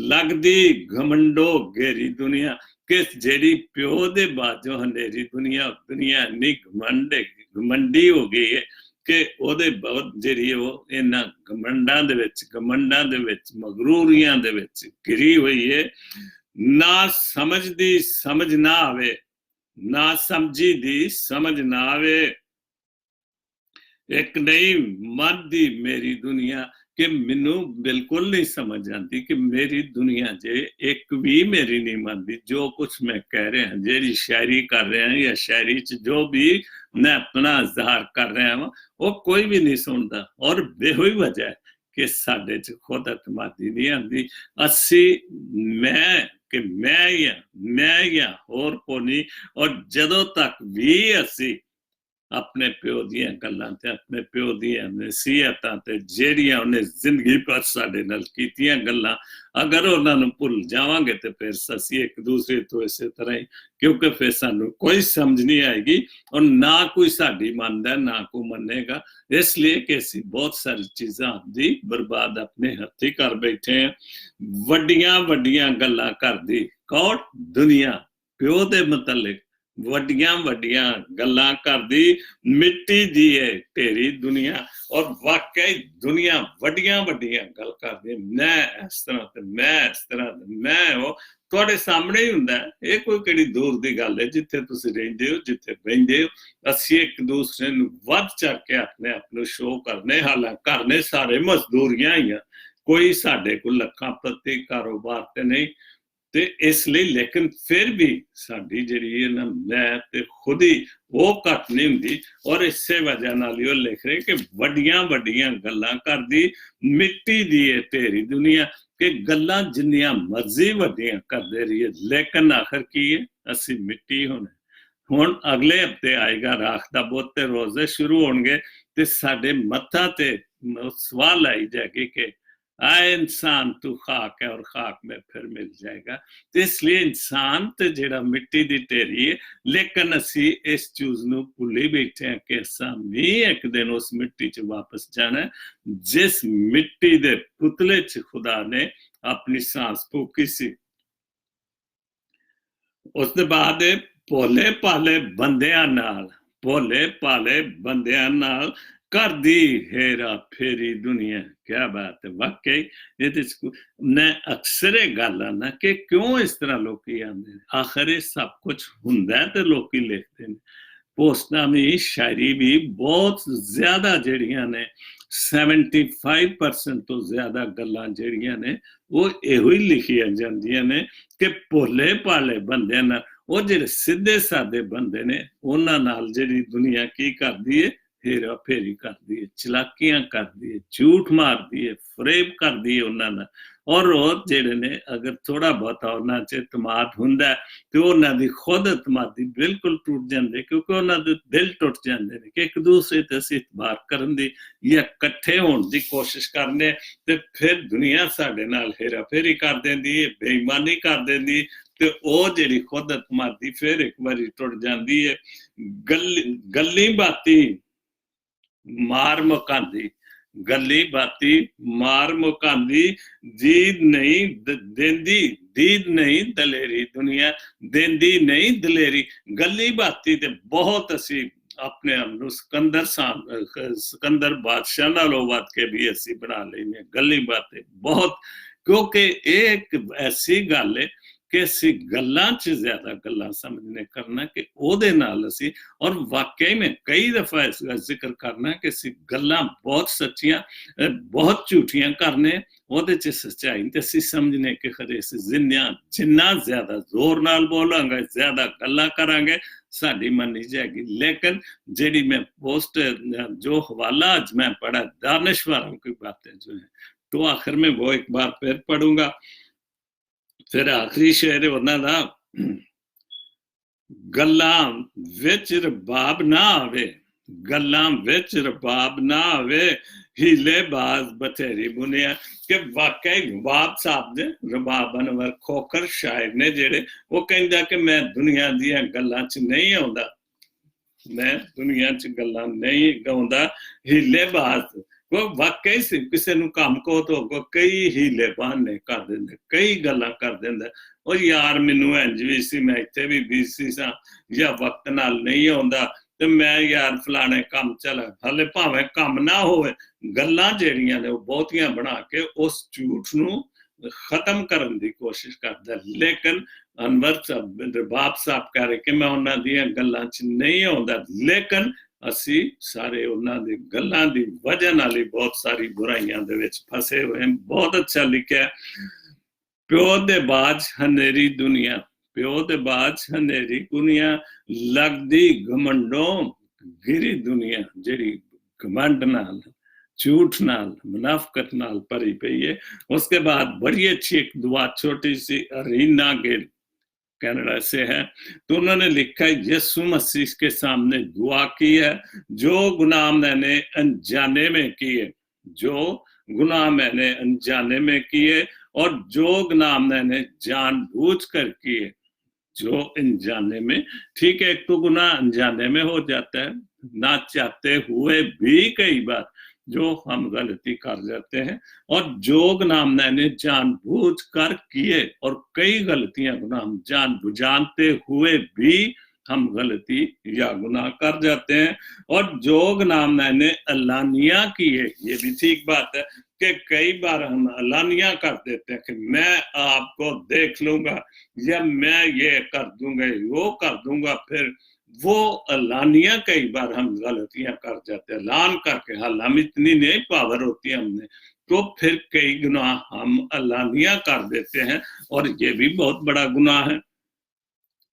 Speaker 1: ਲੱਗਦੀ, ਘਮੰਡੋ ਘੇਰੀ ਦੁਨੀਆ, ਕਿ ਜਿਹੜੀ ਪਿਓ ਦੇ ਬਾਝੋਂ ਹਨੇਰੀ ਦੁਨੀਆ ਇੰਨੀ ਘਮੰਡੀ ਹੋ ਗਈ ਹੈ ਕਿ ਉਹਦੇ ਬਹੁਤ ਜਿਹੜੀ ਉਹ ਇਹਨਾਂ ਘਮੰਡਾਂ ਦੇ ਵਿੱਚ ਮਗਰੂਰੀਆਂ ਦੇ ਵਿੱਚ ਘਿਰੀ ਹੋਈ ਹੈ। ਨਾ ਸਮਝਦੀ ਸਮਝ ਨਾ ਆਵੇ, ਨਾ ਸਮਝੀ ਦੀ ਸਮਝ ਨਾ ਆਵੇ, ਇੱਕ ਨਹੀਂ ਮੰਨਦੀ ਮੇਰੀ ਦੁਨੀਆ, ਕਿ ਮੈਨੂੰ ਬਿਲਕੁਲ ਨਹੀਂ ਸਮਝ ਆਉਂਦੀ ਕਿ ਮੇਰੀ ਦੁਨੀਆ ਜੇ ਇੱਕ ਵੀ ਮੇਰੀ ਨਹੀਂ ਮੰਨਦੀ। ਜੋ ਕੁਛ ਮੈਂ ਕਹਿ ਰਿਹਾ, ਜਿਹੜੀ ਸ਼ਾਇਰੀ ਕਰ ਰਿਹਾ ਜਾਂ ਸ਼ਾਇਰੀ 'ਚ ਜੋ ਵੀ ਮੈਂ ਆਪਣਾ ਇਜ਼ਹਾਰ ਕਰ ਰਿਹਾ ਹਾਂ, ਉਹ ਕੋਈ ਵੀ ਨਹੀਂ ਸੁਣਦਾ। ਔਰ ਇਹੋ ਹੀ ਵਜ੍ਹਾ ਹੈ ਕਿ ਸਾਡੇ 'ਚ ਖੁਦ ਅਤਮਾਦੀ ਨਹੀਂ ਆਉਂਦੀ। ਅਸੀਂ ਮੈਂ ਜਾਂ ਹੋਰ ਕੋਈ ਨਹੀਂ। ਔਰ ਜਦੋਂ ਤੱਕ ਵੀ ਅਸੀਂ ਆਪਣੇ ਪਿਓ ਦੀਆਂ ਗੱਲਾਂ ਤੇ ਆਪਣੇ ਪਿਓ ਦੀਆਂ ਨਸੀਹਤਾਂ ਤੇ ਜਿਹੜੀਆਂ ਉਹਨੇ ਜ਼ਿੰਦਗੀ ਭਰ ਸਾਡੇ ਨਾਲ ਕੀਤੀਆਂ ਗੱਲਾਂ, ਅਗਰ ਉਹਨਾਂ ਨੂੰ ਭੁੱਲ ਜਾਵਾਂਗੇ ਤੇ ਫਿਰ ਅਸੀਂ ਇੱਕ ਦੂਸਰੇ ਤੋਂ ਇਸੇ ਤਰ੍ਹਾਂ ਹੀ, ਕਿਉਂਕਿ ਫਿਰ ਸਾਨੂੰ ਕੋਈ ਸਮਝ ਨਹੀਂ ਆਏਗੀ ਔਰ ਨਾ ਕੋਈ ਸਾਡੀ ਮੰਨਦਾ, ਨਾ ਕੋਈ ਮੰਨੇਗਾ। ਇਸ ਲਈ ਕਿ ਅਸੀਂ ਬਹੁਤ ਸਾਰੀ ਚੀਜ਼ਾਂ ਦੀ ਬਰਬਾਦ ਆਪਣੇ ਹੱਥੀ ਕਰ ਬੈਠੇ ਹਾਂ। ਵੱਡੀਆਂ ਵੱਡੀਆਂ ਗੱਲਾਂ ਕਰਦੀ ਕੌਣ? ਦੁਨੀਆ ਪਿਓ ਦੇ ਮੁਤਲਕ ਵੱਡੀਆਂ ਵੱਡੀਆਂ ਗੱਲਾਂ ਕਰਦੀ, ਮਿੱਟੀ ਦੀ ਹੈ ਢੇਰੀ ਦੁਨੀਆ। ਔਰ ਵਾਕਈ ਦੁਨੀਆ ਵੱਡੀਆਂ ਵੱਡੀਆਂ ਗੱਲ ਕਰਦੀ, ਮੈਂ ਇਸ ਤਰ੍ਹਾਂ ਤੇ ਮੈਂ ਇਸ ਤਰ੍ਹਾਂ, ਮੈਂ ਉਹ ਤੁਹਾਡੇ ਸਾਹਮਣੇ ਹੀ ਹੁੰਦਾ। ਇਹ ਕੋਈ ਕਿਹੜੀ ਦੂਰ ਦੀ ਗੱਲ ਹੈ, ਜਿੱਥੇ ਤੁਸੀਂ ਰਹਿੰਦੇ ਹੋ, ਜਿੱਥੇ ਬਹਿੰਦੇ ਹੋ। ਅਸੀਂ ਇੱਕ ਦੂਸਰੇ ਨੂੰ ਵੱਧ ਚੜ ਕੇ ਆਪਣੇ ਆਪ ਨੂੰ ਸ਼ੋਅ ਕਰਨੇ, ਹਾਲਾਂਕਿ ਕਰਨੇ ਸਾਰੇ ਮਜ਼ਦੂਰੀਆਂ ਹੀ ਆ, ਕੋਈ ਸਾਡੇ ਕੋਲ ਲੱਖਾਂ ਪ੍ਰਤੀ ਕਾਰੋਬਾਰ ਤੇ ਨਹੀਂ। ਤੇ ਇਸ ਲਈ ਲੇਕਿਨ ਫਿਰ ਵੀ ਸਾਡੀ ਜਿਹੜੀ ਹੈ ਨਾ ਮੈਂ ਤੇ ਖੁਦ ਹੀ ਉਹ ਘੱਟ ਨਹੀਂ ਹੁੰਦੀ। ਔਰ ਇਸੇ ਵਜ੍ਹਾ ਨਾਲ ਹੀ ਉਹ ਲਿਖ ਰਹੇ ਕਿ ਵੱਡੀਆਂ ਵੱਡੀਆਂ ਗੱਲਾਂ ਕਰਦੀ, ਮਿੱਟੀ ਦੀ ਹੈ ਢੇਰੀ ਦੁਨੀਆ, ਕਿ ਗੱਲਾਂ ਜਿੰਨੀਆਂ ਮਰਜ਼ੀ ਵੱਡੀਆਂ ਕਰਦੇ ਰਹੀਏ, ਲੇਕਿਨ ਆਖਰ ਕੀ ਹੈ, ਅਸੀਂ ਮਿੱਟੀ ਹੋਣਾ। ਹੁਣ ਅਗਲੇ ਹਫਤੇ ਆਏਗਾ ਰਾਖ ਦਾ ਬੁੱਤ ਤੇ ਰੋਜ਼ੇ ਸ਼ੁਰੂ ਹੋਣਗੇ, ਤੇ ਸਾਡੇ ਮੱਥਾਂ ਤੇ ਸਵਾਲ ਆਈ ਜਾਏਗੀ ਕਿ ਆਏ ਇਨਸਾਨ ਤੂੰ ਖਾਕ ਹੈ ਔਰ ਖਾਕ में फिर मिल जाएगा। तो इसलिए इंसान तो ਜਿਹੜਾ ਮਿੱਟੀ ਦੀ ਢੇਰੀ ਹੈ, ਲੇਕਿਨ ਅਸੀਂ ਇਸ ਚੀਜ਼ ਨੂੰ ਭੁੱਲੀ ਬੈਠੇ ਹਾਂ ਕਿ ਅਸਾਂ ਵੀ ਇੱਕ ਦਿਨ ਉਸ ਮਿੱਟੀ 'ਚ ਵਾਪਸ ਜਾਣਾ, ਜਿਸ ਮਿੱਟੀ ਦੇ ਪੁਤਲੇ 'ਚ ਖੁਦਾ ਨੇ ਆਪਣੀ सांस ਫੂਕੀ ਸੀ। ਉਸ ਦੇ ਬਾਅਦ ਭੋਲੇ ਭਾਲੇ ਬੰਦਿਆਂ ਨਾਲ ਕਰਦੀ ਹੇਰਾ ਫੇਰੀ ਦੁਨੀਆ। ਕਿਆ ਬਾਤ ਹੈ, ਵਾਕਈ ਇਹਦੇ 'ਚ ਮੈਂ ਅਕਸਰ ਇਹ ਗੱਲ ਆਨਾ ਕਿ ਕਿਉਂ ਇਸ ਤਰ੍ਹਾਂ ਲੋਕੀ ਆਉਂਦੇ ਨੇ। ਆਖਰ ਇਹ ਸਭ ਕੁਝ ਹੁੰਦਾ ਤੇ ਲੋਕੀ ਲਿਖਦੇ ਨੇ। ਪੋਸਟਾਂ ਵੀ, ਸ਼ਾਇਰੀ ਵੀ ਬਹੁਤ ਜ਼ਿਆਦਾ ਜਿਹੜੀਆਂ ਨੇ 75% ਤੋਂ ਜ਼ਿਆਦਾ ਗੱਲਾਂ ਜਿਹੜੀਆਂ ਨੇ ਉਹ ਇਹੋ ਹੀ ਲਿਖੀਆਂ ਜਾਂਦੀਆਂ ਨੇ ਕਿ ਭੋਲੇ ਭਾਲੇ ਬੰਦਿਆਂ ਨਾਲ, ਉਹ ਜਿਹੜੇ ਸਿੱਧੇ ਸਾਦੇ ਬੰਦੇ ਨੇ ਉਹਨਾਂ ਨਾਲ ਜਿਹੜੀ ਦੁਨੀਆ ਕੀ ਕਰਦੀ ਹੈ, ਹੇਰਾ ਫੇਰੀ ਕਰਦੀ ਹੈ, ਚਲਾਕੀਆਂ ਕਰਦੀ ਹੈ, ਝੂਠ ਮਾਰਦੀ ਹੈ, ਫਰੇਬ ਕਰਦੀ ਹੈ ਉਹਨਾਂ ਨਾਲ। ਔਰ ਉਹ ਜਿਹੜੇ ਨੇ ਅਗਰ ਥੋੜਾ ਬਹੁਤਾ ਉਹਨਾਂ 'ਚ ਇਤਮਾਦ ਹੁੰਦਾ ਤੇ ਉਹਨਾਂ ਦੀ ਖੁਦ ਇਤਮਾਦੀ ਬਿਲਕੁਲ ਟੁੱਟ ਜਾਂਦੇ, ਕਿਉਂਕਿ ਉਹਨਾਂ ਦੇ ਦਿਲ ਟੁੱਟ ਜਾਂਦੇ ਨੇ ਕਿ ਇੱਕ ਦੂਸਰੇ ਤੇ ਅਸੀਂ ਇਤਬਾਰ ਕਰਨ ਦੀ ਜਾਂ ਇਕੱਠੇ ਹੋਣ ਦੀ ਕੋਸ਼ਿਸ਼ ਕਰਨੇ, ਤੇ ਫਿਰ ਦੁਨੀਆ ਸਾਡੇ ਨਾਲ ਹੇਰਾ ਫੇਰੀ ਕਰ ਦਿੰਦੀ ਹੈ, ਬੇਈਮਾਨੀ ਕਰ ਦਿੰਦੀ, ਤੇ ਉਹ ਜਿਹੜੀ ਖੁਦ ਇਤਮਾਦੀ ਫਿਰ ਇੱਕ ਵਾਰੀ ਟੁੱਟ ਜਾਂਦੀ ਹੈ। ਗੱਲੀ ਬਾਤੀ ਮਾਰ ਮੁਕਾਂਦੀ, ਗੱਲੀ ਬਾਤੀ ਮਾਰ ਮੁਕਾਂਦੀ, ਦੀਦ ਨਹੀਂ ਦਲੇਰੀ ਦੁਨੀਆ, ਦਿੰਦੀ ਨਹੀਂ ਦਲੇਰੀ। ਗੱਲੀ ਬਾਤੀ ਤੇ ਬਹੁਤ ਅਸੀਂ ਆਪਣੇ ਆਪ ਨੂੰ ਸਿਕੰਦਰ ਬਾਦਸ਼ਾਹ ਨਾਲੋਂ ਵੱਧ ਕੇ ਵੀ ਅਸੀਂ ਬਣਾ ਲੈਂਦੇ ਗੱਲੀ ਬਾਤੀ ਬਹੁਤ, ਕਿਉਂਕਿ ਇਹ ਇੱਕ ਐਸੀ ਗੱਲ ਹੈ ਕਿ ਅਸੀਂ ਗੱਲਾਂ 'ਚ ਜ਼ਿਆਦਾ ਗੱਲਾਂ ਸਮਝਨੇ ਕਰਨਾ ਕਿ ਉਹਦੇ ਨਾਲ ਅਸੀਂ, ਔਰ ਵਾਕਈ ਮੈਂ ਕਈ ਦਫਾ ਇਸ ਦਾ ਜ਼ਿਕਰ ਕਰਨਾ ਕਿ ਅਸੀਂ ਗੱਲਾਂ ਬਹੁਤ ਸੱਚੀਆਂ ਬਹੁਤ ਝੂਠੀਆਂ ਕਰਨੇ, ਉਹਦੇ 'ਚ ਸੱਚਾਈ ਤੇ ਅਸੀਂ ਸਮਝਨੇ ਕਿ ਖਰੇ ਅਸੀਂ ਜਿੰਨਾ ਜ਼ਿਆਦਾ ਜ਼ੋਰ ਨਾਲ ਬੋਲਾਂਗੇ, ਜ਼ਿਆਦਾ ਗੱਲਾਂ ਕਰਾਂਗੇ, ਸਾਡੀ ਮੰਨੀ ਜਾਏਗੀ। लेकिन ਜਿਹੜੀ मैं पोस्ट जो हवाला आज मैं पढ़ा दानिश्वरों की बातें जो है, तो आखिर में वो एक बार फिर पढ़ूंगा। ਫਿਰ ਆਖਰੀ ਸ਼ੇਰ ਉਹਨਾਂ ਦਾ, ਗੱਲਾਂ ਵਿੱਚ ਰਬਾਬ ਨਾ ਆਵੇ, ਗੱਲਾਂ ਵਿੱਚ ਰਬਾਬ ਨਾ ਆਵੇ, ਹੀਲੇਬਾਜ਼ ਬਥੇਰੀ ਬੁਨਿਆ। ਕਿ ਵਾਕਈ ਰਬਾਬ ਸਾਹਿਬ ਦੇ, ਰਬਾਬ ਅਨਵਰ ਖੋਖਰ ਸ਼ਾਇਰ ਨੇ ਜਿਹੜੇ, ਉਹ ਕਹਿੰਦਾ ਕਿ ਮੈਂ ਦੁਨੀਆ ਦੀਆਂ ਗੱਲਾਂ 'ਚ ਨਹੀਂ ਆਉਂਦਾ, ਮੈਂ ਦੁਨੀਆ 'ਚ ਗੱਲਾਂ ਨਹੀਂ ਗਾਉਂਦਾ, ਹੀਲੇਬਾਜ਼। ਉਹ ਵਾਕਈ ਸੀ, ਕਿਸੇ ਨੂੰ ਕੰਮ ਕਹੋ ਤਾਂ ਕਈ ਹੀਲੇ ਬਹਾਨੇ ਕਰ ਦਿੰਦੇ, ਕਈ ਗੱਲਾਂ ਕਰ ਦਿੰਦਾ। ਉਹ ਯਾਰ ਮੈਨੂੰ ਇੰਝ ਵੀ ਸੀ, ਮੈਂ ਇੱਥੇ ਵੀ ਬਿਜ਼ੀ ਸਾਂ, ਜਾਂ ਵਕਤ ਨਾਲ ਨਹੀਂ ਆਉਂਦਾ, ਤੇ ਮੈਂ ਯਾਰ ਫਲਾਣੇ ਕੰਮ ਚੱਲ, ਹਲੇ ਭਾਵੇਂ ਕੰਮ ਨਾ ਹੋਵੇ, ਗੱਲਾਂ ਜਿਹੜੀਆਂ ਨੇ ਉਹ ਬਹੁਤੀਆਂ ਬਣਾ ਕੇ ਉਸ ਝੂਠ ਨੂੰ ਖਤਮ ਕਰਨ ਦੀ ਕੋਸ਼ਿਸ਼ ਕਰਦਾ। ਲੇਕਿਨ ਅਨਵਰ ਸਾਹਿਬ, ਰਬਾਬ ਸਾਹਿਬ ਕਹਿ ਰਹੇ ਕਿ ਮੈਂ ਉਹਨਾਂ ਦੀਆਂ ਗੱਲਾਂ 'ਚ ਨਹੀਂ ਆਉਂਦਾ, ਲੇਕਿਨ ਅਸੀਂ ਸਾਰੇ ਉਹਨਾਂ ਦੀ ਗੱਲਾਂ ਦੀ ਵਜ੍ਹਾ ਨਾਲ ਹੀ ਬਹੁਤ ਸਾਰੀ ਬੁਰਾਈਆਂ ਦੇ ਵਿੱਚ ਫਸੇ ਹੋਏ। ਬਹੁਤ ਅੱਛਾ ਲਿਖਿਆ, ਪਿਓ ਦੇ ਬਾਝ ਹਨੇਰੀ ਦੁਨੀਆ, ਪਿਓ ਦੇ ਬਾਝ ਹਨੇਰੀ ਦੁਨੀਆ, ਲੱਗਦੀ ਘਮੰਡੋਂ ਗਿਰੀ ਦੁਨੀਆ, ਜਿਹੜੀ घमंड नाल, झूठ नाल, मुनाफकत नाल भरी पई है। उसके बाद बड़ी अच्छी एक दुआ छोटी सी रीना गिल कनाडा से है, तो उन्होंने लिखा है, यीशु मसीह के सामने दुआ की है, जो गुनाह मैंने अनजाने में किए, जो गुनाह मैंने अनजाने में किए, और जो गुनाह मैंने जानबूझ कर किए, जो अनजाने में, ठीक है, एक तो गुनाह अनजाने में हो जाता है, ना चाहते हुए भी कई बार जो हम गलती कर जाते हैं, और जो गुनाह मैंने जानबूझ कर किए, और कई गलतियां गुनाह जानते हुए भी हम गलती या गुनाह कर जाते हैं, और जो गुनाह मैंने अलानिया किए, ये भी ठीक बात है कि कई बार हम अलानिया कर देते हैं कि मैं आपको देख लूंगा, या मैं ये कर दूंगा, वो कर दूंगा, फिर वो अलानिया कई बार हम गलतियां कर जाते हैं, ऐलान करके, हाल हम इतनी नहीं पावर होती है हमने, तो फिर कई गुनाह हम अलानिया कर देते हैं, और ये भी बहुत बड़ा गुनाह है।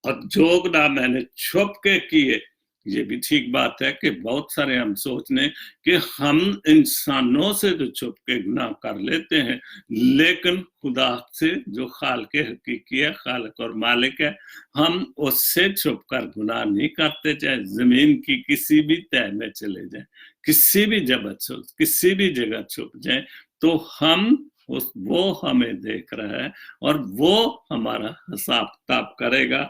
Speaker 1: और जो गुनाह मैंने छुप के किए, ये भी ठीक बात है कि बहुत सारे हम सोचने कि हम इंसानों से तो छुप के गुनाह कर लेते हैं, लेकिन खुदा से जो खालिक हकीकी है, खालिक और मालिक है, हम उससे छुप कर गुनाह नहीं करते, चाहे जमीन की किसी भी तह में चले जाएं, किसी भी जगह, किसी भी जगह छुप जाएं, तो हम वो हमें देख रहा है, और वो हमारा हिसाब किताब करेगा।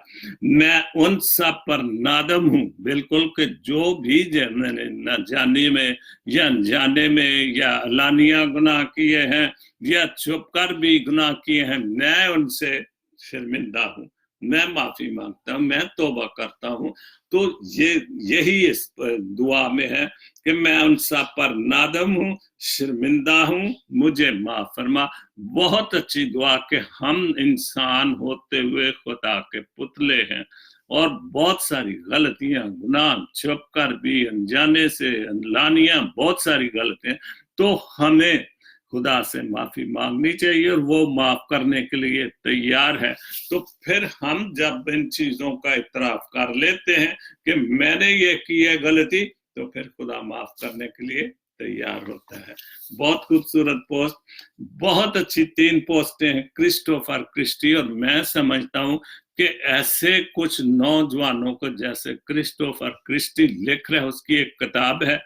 Speaker 1: मैं उन सब पर नादम हूँ बिल्कुल कि जो भी मैंने न जाने में या अनजाने में या अलानिया गुनाह किए हैं, या छुप कर भी गुनाह किए हैं, मैं उनसे शर्मिंदा हूँ, मैं माफी मांगता हूँ, मैं तौबा करता हूँ। तो यही इस दुआ में है कि मैं उन सब पर नादम हूँ, शर्मिंदा हूँ, मुझे माफ फरमा। बहुत अच्छी दुआ कि हम इंसान होते हुए खुदा के पुतले हैं, और बहुत सारी गलतियां, गुनाह छुप कर भी, अनजाने से, अनलानियां, बहुत सारी गलतियां, तो हमें खुदा से माफी मांगनी चाहिए, और वो माफ करने के लिए तैयार है। तो फिर हम जब इन चीजों का इतराफ कर लेते हैं कि मैंने ये की है गलती, तो फिर खुदा माफ करने के लिए तैयार होता है। बहुत खूबसूरत पोस्ट, बहुत अच्छी 3 पोस्टें हैं क्रिस्टोफर क्रिस्टी, और मैं समझता हूँ कि ऐसे कुछ नौजवानों को जैसे क्रिस्टोफर क्रिस्टी लिख रहे हैं, उसकी एक किताब है,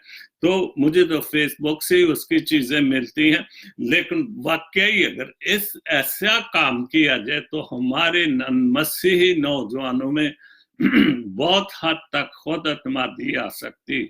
Speaker 1: तो मुझे तो फेसबुक से ही उसकी चीजें मिलती हैं, लेकिन वाकई अगर इस ऐसा काम किया जाए तो हमारे मसीही नौजवानों में बहुत हद तक खुद एतमादी आ सकती,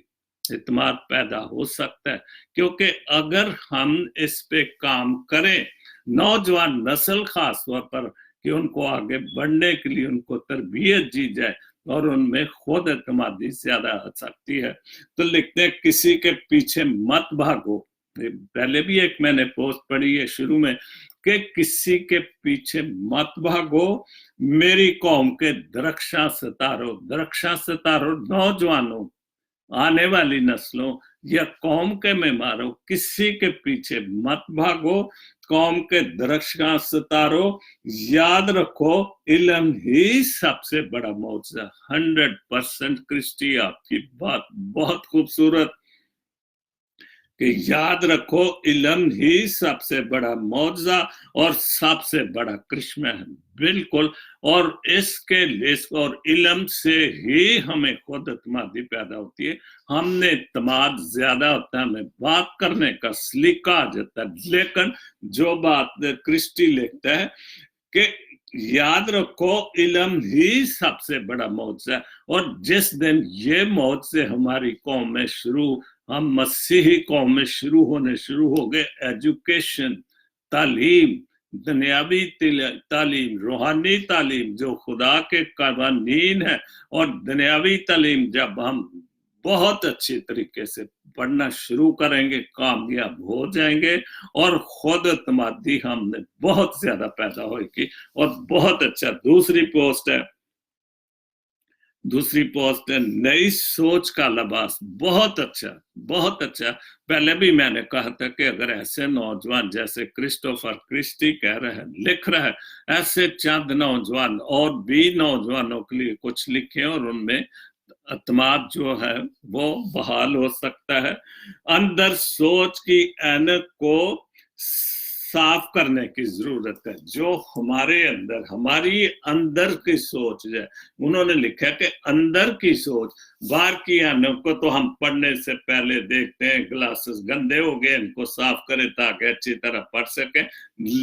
Speaker 1: इत्मीनान पैदा हो सकता है। क्योंकि अगर हम इस पे काम करें, नौजवान नस्ल खास तौर पर, कि उनको आगे बढ़ने के लिए उनको तरबियत दी जाए, और उनमें खुद एतमादी ज्यादा आ सकती है। तो लिखते हैं, किसी के पीछे मत भागो। पहले भी एक मैंने पोस्ट पढ़ी है शुरू में, कि किसी के पीछे मत भागो, मेरी कौम के दरख्शां सितारो, दरख्शां सितारो नौजवानों, आने वाली नस्लों या कौम के मेहमानों, किसी के पीछे मत भागो, कौम के दरख्शां सितारो, याद रखो इल्म ही सबसे बड़ा मौजज़ा। 100% क्रिस्टी, आपकी बात बहुत खूबसूरत। कि याद रखो इल्म ही सबसे बड़ा मौजज़ा और सबसे बड़ा करिश्मा है। बिल्कुल। और इसके लिए और इल्म से ही हमें खुद एतमादी पैदा होती है। हमने एतमाद ज्यादा होता है, हमें बात करने का सलीका आ जाता है। लेकिन जो बात क्रिस्टी लिखता है कि याद रखो इल्म ही सबसे बड़ा मौजज़ा है। और जिस दिन ये मौजज़े हमारी कौम में हम मसीही कौम में शुरू हो गए, एजुकेशन, तालीम, दुनियावी तालीम, रूहानी तालीम जो खुदा के कवानीन है, और दुनियावी तालीम जब हम बहुत अच्छे तरीके से पढ़ना शुरू करेंगे, कामयाब हो जाएंगे और खुद एतमादी हमने बहुत ज्यादा पैदा होगी और बहुत अच्छा। दूसरी पोस्ट है नई सोच का लिबास। बहुत अच्छा, बहुत अच्छा। पहले भी मैंने कहा था कि अगर ऐसे नौजवान जैसे क्रिस्टोफर क्रिस्टी कह रहे हैं, लिख रहे हैं, ऐसे चंद नौजवान और भी नौजवानों के लिए कुछ लिखे और उनमें एतमाद जो है वो बहाल हो सकता है। अंदर सोच की ऐनक को साफ करने की जरूरत है। जो हमारी अंदर की सोच है, उन्होंने लिखा कि अंदर की सोच, बाहर की ऐनक को तो हम पढ़ने से पहले देखते हैं ग्लासेस गंदे हो गए, इनको साफ करें ताकि अच्छी तरह पढ़ सके।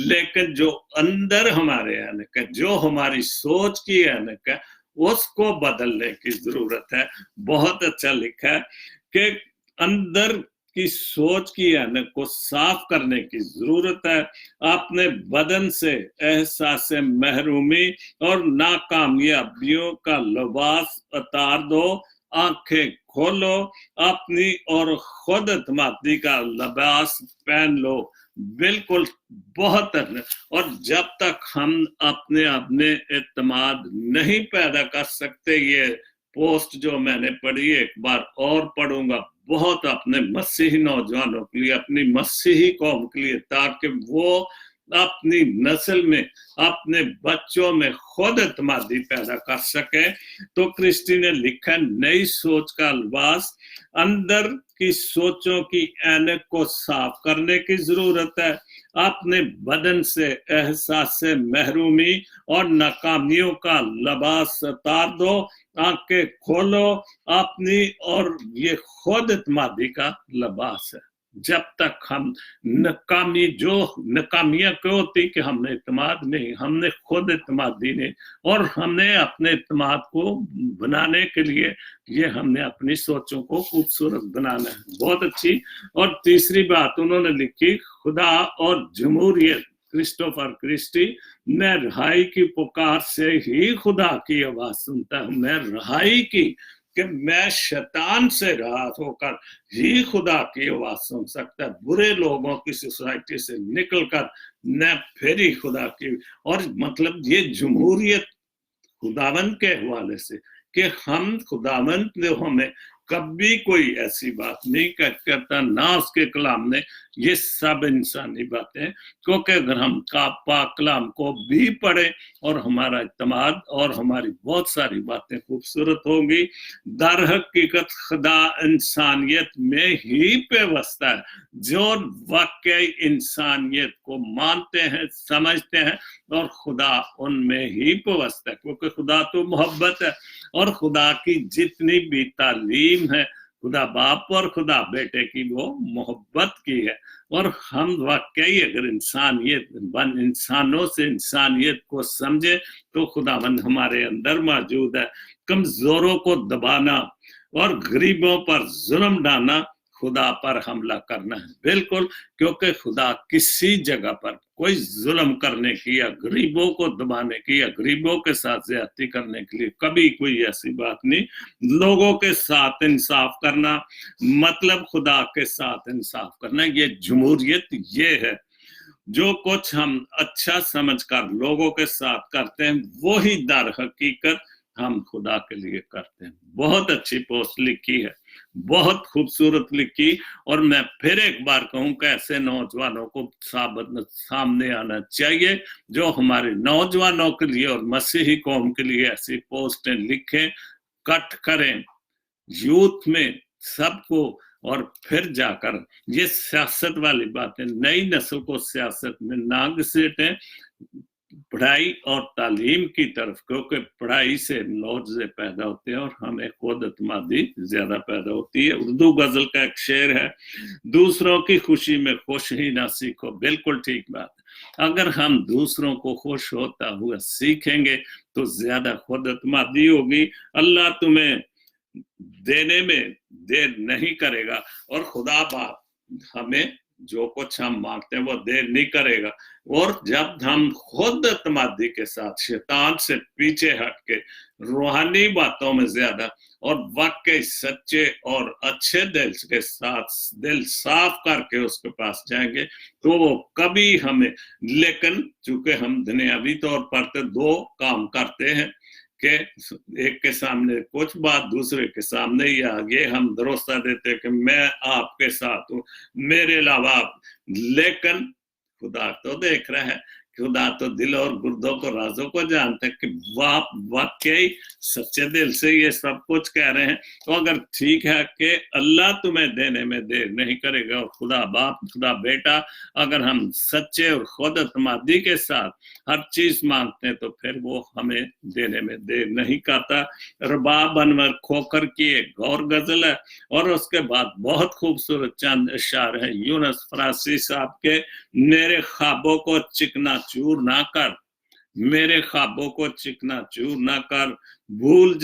Speaker 1: लेकिन जो अंदर हमारे ऐनक है, जो हमारी सोच की ऐनक है, उसको बदलने की जरूरत है। बहुत अच्छा लिखा है कि अंदर की सोच की ऐनक को साफ करने की जरूरत है। अपने बदन से एहसास महरूमी और नाकामयाबियों का लिबास उतार दो, आंखें खोलो, अपनी और खुद एतमादी का लिबास पहन लो। बिल्कुल, बहुत। और जब तक हम अपने एतमाद नहीं पैदा कर सकते, ये पोस्ट जो मैंने पढ़ी एक बार और पढ़ूंगा, बहुत अपने मसीही नौजवानों के लिए, अपनी मसीही कौम के लिए, ताकि वो अपनी नस्ल में, अपने बच्चों में खुद एतमादी पैदा कर सके। तो क्रिस्टी ने लिखा नई सोच का लिबास। अंदर की सोचों की ऐनक को साफ करने की जरूरत है। अपने बदन से एहसास महरूमी और नाकामियों का लिबास उतार दो, आंखें खोलो, अपनी और ये खुद एतमादी का लिबास है। जब तक हम नाकामियां क्यों होती कि हमने एतमाद नहीं, हमने खुद एतमादी नहीं, और हमने अपने एतमाद को बनाने के लिए ये हमने अपनी सोचों को खूबसूरत बनाना है। बहुत अच्छी। और तीसरी बात उन्होंने लिखी, खुदा और जमहूरियत। क्रिस्टोफर क्रिस्टी, मैं रिहाई की पुकार से ही खुदा की आवाज सुनता हूं। मैं रिहाई की, कि मैं शैतान से राहत होकर ही खुदा की आवाज सुन सकता है। बुरे लोगों की सोसाइटी से निकलकर मैं फिर ही खुदा की। और मतलब ये जमहूरियत खुदावंद के हवाले से, कि हम खुदावंद ने हमें कभी कोई ऐसी बात नहीं करता, ना उसके कलाम ने। ये सब इंसानी बातें, क्योंकि अगर हम पाक कलाम को भी पढ़े और हमारा इत्मीनान और हमारी बहुत सारी बातें खूबसूरत होंगी। दर हकीकत खुदा इंसानियत में ही पेवस्ता है। जो वाकई इंसानियत को मानते हैं, समझते हैं, और खुदा उनमें ही पेवस्ता है, क्योंकि खुदा तो मोहब्बत है। और खुदा की जितनी भी तालीम है, खुदा बाप और खुदा बेटे की, वो मोहब्बत की है। और हम वाकई अगर इंसानों से इंसानियत को समझे तो खुदावंद हमारे अंदर मौजूद है। कमजोरों को दबाना और गरीबों पर जुल्म डालना खुदा पर हमला करना है। बिल्कुल, क्योंकि खुदा किसी जगह पर कोई जुल्म करने की या गरीबों को दबाने की या गरीबों के साथ ज्यादती करने के लिए कभी कोई ऐसी बात नहीं। लोगों के साथ इंसाफ करना मतलब खुदा के साथ इंसाफ करना। ये जमहूरियत ये है। जो कुछ हम अच्छा समझकर लोगों के साथ करते हैं, वो ही दर हकीकत हम खुदा के लिए करते हैं। बहुत अच्छी पोस्ट लिखी है, बहुत खूबसूरत लिखी। और मैं फिर एक बार कहूं कि ऐसे नौजवानों को सामने आना चाहिए, जो हमारे नौजवानों के लिए और मसीही कौम के लिए ऐसी पोस्टें लिखें, कट करें, यूथ में सबको और फिर जाकर ये सियासत वाली बातें, नई नस्ल को सियासत में ना घसीटें, पढ़ाई और तालीम की तरफ, क्योंकि पढ़ाई से नौज़े पैदा होते हैं और हमें खुद एतमादी ज्यादा पैदा होती है। उर्दू गजल का एक शेर है, दूसरों की खुशी में खुश ही ना सीखो। बिल्कुल ठीक बात है। अगर हम दूसरों को खुश होता हुआ सीखेंगे तो ज्यादा खुद एतमादी होगी। अल्लाह तुम्हें देने में देर नहीं करेगा और खुदा बाप हमें जो कुछ हम मांगते हैं वो देर नहीं करेगा। और जब हम खुद एतमादी के साथ शैतान से पीछे हट के रूहानी बातों में ज्यादा और वाकई सच्चे और अच्छे दिल के साथ दिल साफ करके उसके पास जाएंगे तो वो कभी हमें, लेकिन चूंकि हम दुनियावी तौर पर तो दो काम करते हैं कि एक के सामने कुछ बात, दूसरे के सामने या ये हम भरोसा देते कि मैं आपके साथ हूँ, मेरे अलावा, लेकिन खुदा तो देख रहा है, खुदा तो दिल और गुर्दों को, राजों को जानते हैं कि वाकई सच्चे दिल से ये सब कुछ कह रहे हैं। तो अगर ठीक है कि अल्लाह तुम्हें देने में देर नहीं करेगा और खुदा बाप, खुदा बेटा, अगर हम सच्चे और खुद एतमादी के साथ हर चीज मांगते हैं तो फिर वो हमें देने में देर नहीं करता। रबाब अनवर खोखर की एक और गजल है और उसके बाद बहुत खूबसूरत चंद अशार है यूनुस फरासी साहब के। मेरे ख्वाबों को चिकना चूर ना कर, मेरे ख्वाबों को चिकना चूर ना कर, भूल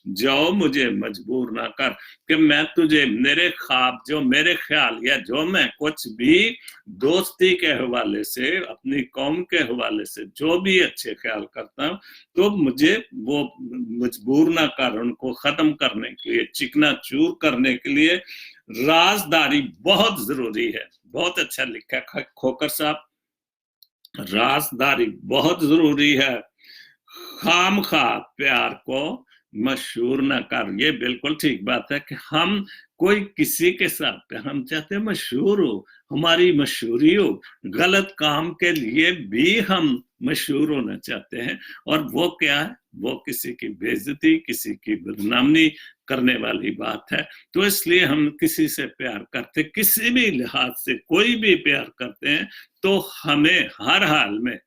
Speaker 1: जाओ मुझे मजबूर ना कर। कि मैं तुझे, मेरे ख्वाब, जो मेरे ख्याल या जो मैं कुछ भी दोस्ती के हवाले से, अपनी कौम के हवाले से जो भी अच्छे ख्याल करता हूँ तो मुझे वो मजबूर ना कर उनको खत्म करने के लिए, चिकना चूर करने के लिए। राजदारी बहुत जरूरी है। बहुत अच्छा लिखा है खोकर साहब, राजदारी बहुत जरूरी है। खाम खा प्यार को मशहूर ना कर। ये बिल्कुल ठीक बात है कि हम कोई किसी के साथ, हम चाहते हैं मशहूर हो, हमारी मशहूरी हो, गलत काम के लिए भी हम मशहूर होना चाहते हैं। और वो क्या है, वो किसी की बेइज्जती, किसी की बदनामी करने वाली बात है। तो इसलिए हम किसी से प्यार करते, किसी भी लिहाज से कोई भी प्यार करते हैं तो हमें हर हाल में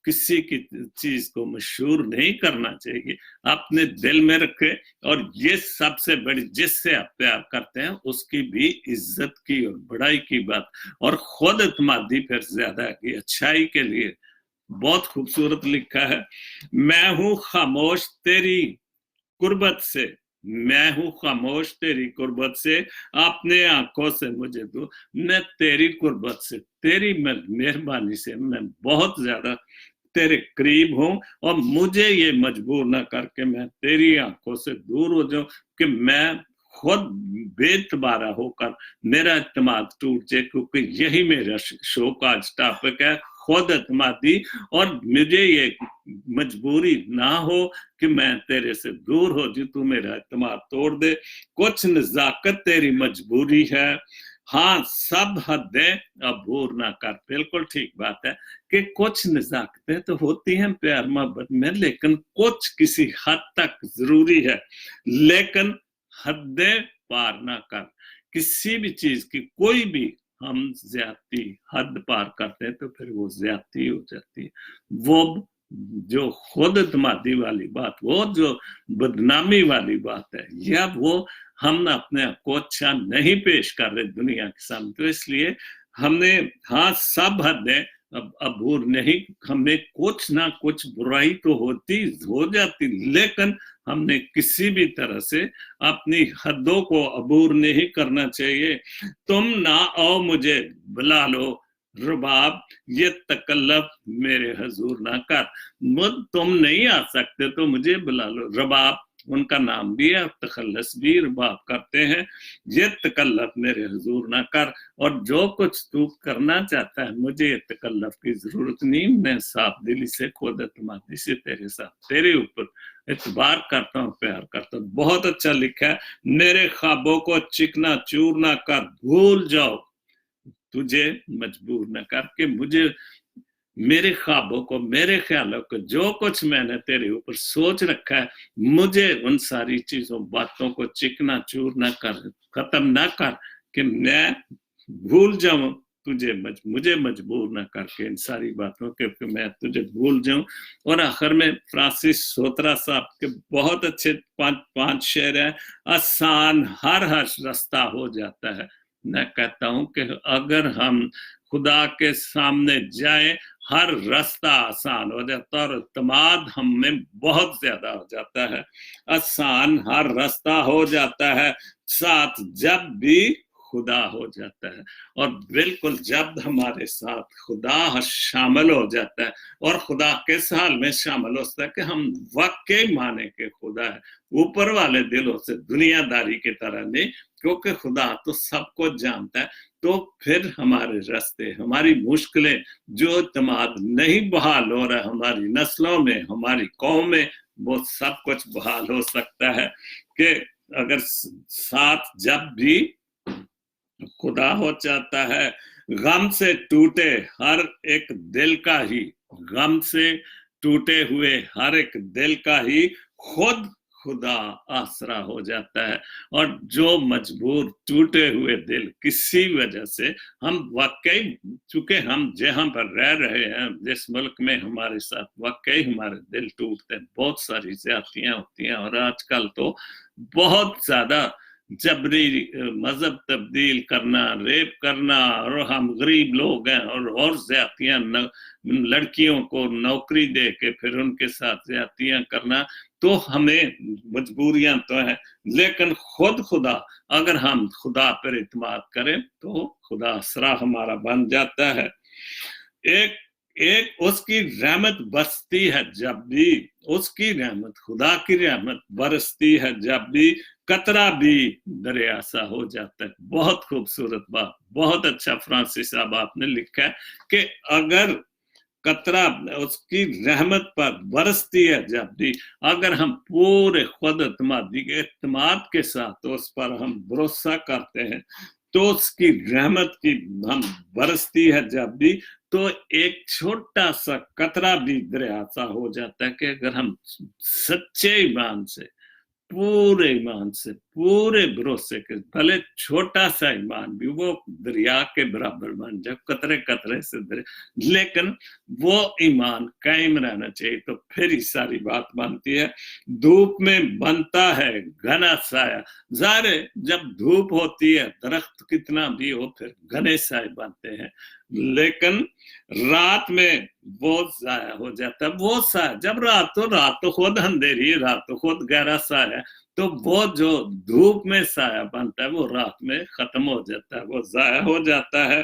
Speaker 1: किसी की चीज को मशहूर नहीं करना चाहिए, अपने दिल में रखे। और ये सबसे बड़ी, जिससे आप प्यार करते हैं उसकी भी इज्जत की और बड़ाई की बात, और खुद एतमादी फिर ज्यादा की अच्छाई के लिए। बहुत खूबसूरत लिखा है, मैं हूं खामोश तेरी कुर्बत से, मैं हूं खामोश तेरी कुर्बत से, अपने आंखों से मुझे दो। मैं तेरी कुर्बत से, तेरी मेहरबानी से मैं बहुत ज्यादा तेरे करीब हूं और मुझे ये मजबूर ना करके मैं तेरी आंखों से दूर हो जाऊं कि मैं खुद बेतबारा होकर मेरा एतमाद टूट जाए। क्योंकि यही मेरा शो का आज टॉपिक है, खुद एतमादी। और मुझे ये मजबूरी ना हो कि मैं तेरे से दूर हो जाऊं, तू मेरा एतमाद तोड़ दे। कुछ नजाकत तेरी मजबूरी है, हाँ सब हदें अबूर ना कर। बिल्कुल ठीक बात है कि कुछ नजाकतें तो होती हैं प्यार मोहब्बत में, लेकिन कुछ किसी हद तक जरूरी है, लेकिन हदें पार ना कर। किसी भी चीज की, कोई भी हम ज्यादती हद पार करते हैं तो फिर वो ज्यादती हो जाती है। वो जो खुद एतमादी वाली बात, वो जो बदनामी वाली बात है, या वो हम अपने आप को अच्छा नहीं पेश कर रहे दुनिया के सामने। तो इसलिए हमने, हाँ सब हदें अबूर नहीं, हमें कुछ ना कुछ बुराई तो होती हो जाती, लेकिन हमने किसी भी तरह से अपनी हदों को अबूर नहीं करना चाहिए। तुम ना आओ मुझे बुला लो रुबाब, ये तकल्लफ मेरे हजूर ना कर। तुम नहीं आ सकते तो मुझे बुला लो। रबाब उनका नाम भी है, तखल्लस भी रुबाब करते हैं। ये तकल्लफ मेरे हुजूर ना कर, और जो कुछ तू करना चाहता है मुझे ये तकल्लफ की जरूरत नहीं, मैं साफ दिली से खुद एतमादी से तेरे साथ, तेरे ऊपर एतबार करता हूँ, प्यार करता हूँ। बहुत अच्छा लिखा है, मेरे ख्वाबों को चिकना चूर ना कर, भूल जाओ तुझे मजबूर न कर। के मुझे मेरे ख्वाबों को, मेरे ख्यालों को, जो कुछ मैंने तेरे ऊपर सोच रखा है, मुझे उन सारी चीजों, बातों को चिकना चूर ना कर, खत्म ना कर कि मैं भूल जाऊं तुझे, मुझे मजबूर ना करके इन सारी बातों के कि मैं तुझे भूल जाऊं। और आखिर में फ्रांसिस सोत्रा साहब के बहुत अच्छे 5 शेर है। आसान हर रास्ता हो जाता है। मैं कहता हूं कि अगर हम खुदा के सामने जाए, हर रास्ता आसान हो जाता है और इत्मीनान हम में बहुत ज्यादा हो जाता है। आसान हर रास्ता हो जाता है, साथ जब भी खुदा हो जाता है। और बिल्कुल जब हमारे साथ खुदा शामिल हो जाता है, और खुदा किस हाल में शामिल होता है कि हम वाकई माने के खुदा है, ऊपर वाले दिलों से, दुनियादारी की तरह नहीं, क्योंकि खुदा तो सब कुछ जानता है। तो फिर हमारे रास्ते, हमारी मुश्किलें, जो इत्मीनान नहीं बहाल हो रहा हमारी नस्लों में, हमारी कौम में, वो सब कुछ बहाल हो सकता है कि अगर साथ जब भी खुदा हो जाता है। गम से टूटे हर एक दिल का ही, गम से टूटे हुए हर एक दिल का ही खुद खुदा आसरा हो जाता है। और जो मजबूर टूटे हुए दिल किसी वजह से, हम वाकई, चूंकि हम जहां पर रह रहे हैं, जिस मुल्क में हमारे साथ वाकई हमारे दिल टूटते हैं, बहुत सारी ज्यादतियां होती हैं। और आजकल तो बहुत ज्यादा जबरी मजहब तब्दील करना, रेप करना, और हम गरीब लोग हैं, और ज्यादतियां, लड़कियों को नौकरी दे के फिर उनके साथ ज्यादतियां करना। तो हमें मजबूरियां तो है, लेकिन खुद खुदा, अगर हम खुदा पर इत्मीनान करें तो खुदा आसरा हमारा बन जाता है। एक उसकी रहमत बरसती है जब भी, उसकी रहमत, खुदा की रहमत बरसती है जब भी, कतरा भी दरिया सा हो जाता है। बहुत खूबसूरत बात, बहुत अच्छा फ्रांसिस साहब आपने लिखा है कि अगर कतरा उसकी रहमत पर बरसती है जब भी, अगर हम पूरे खुद इत्मीनान के साथ उस पर हम भरोसा करते हैं, तो उसकी रहमत की हम बरसती है जब भी, तो एक छोटा सा कतरा भी दरिया सा हो जाता है कि अगर हम सच्चे ईमान से, पूरे ईमान से, पूरे भरोसे के, भले छोटा सा ईमान भी वो दरिया के बराबर बन जाए, कतरे कतरे से दरिया, लेकिन वो ईमान कायम रहना चाहिए, तो फिर ही सारी बात बनती है। धूप में बनता है घना साया, ज़ाहिर जब धूप होती है, दरख्त कितना भी हो फिर घने साए बनते हैं, लेकिन रात में वो जाया हो जाता है। वो साया, जब रात तो खुद अंधेरी, रात तो खुद गहरा साया है, तो वो जो धूप में साया बनता है वो रात में खत्म हो जाता है, वो जाया हो जाता है।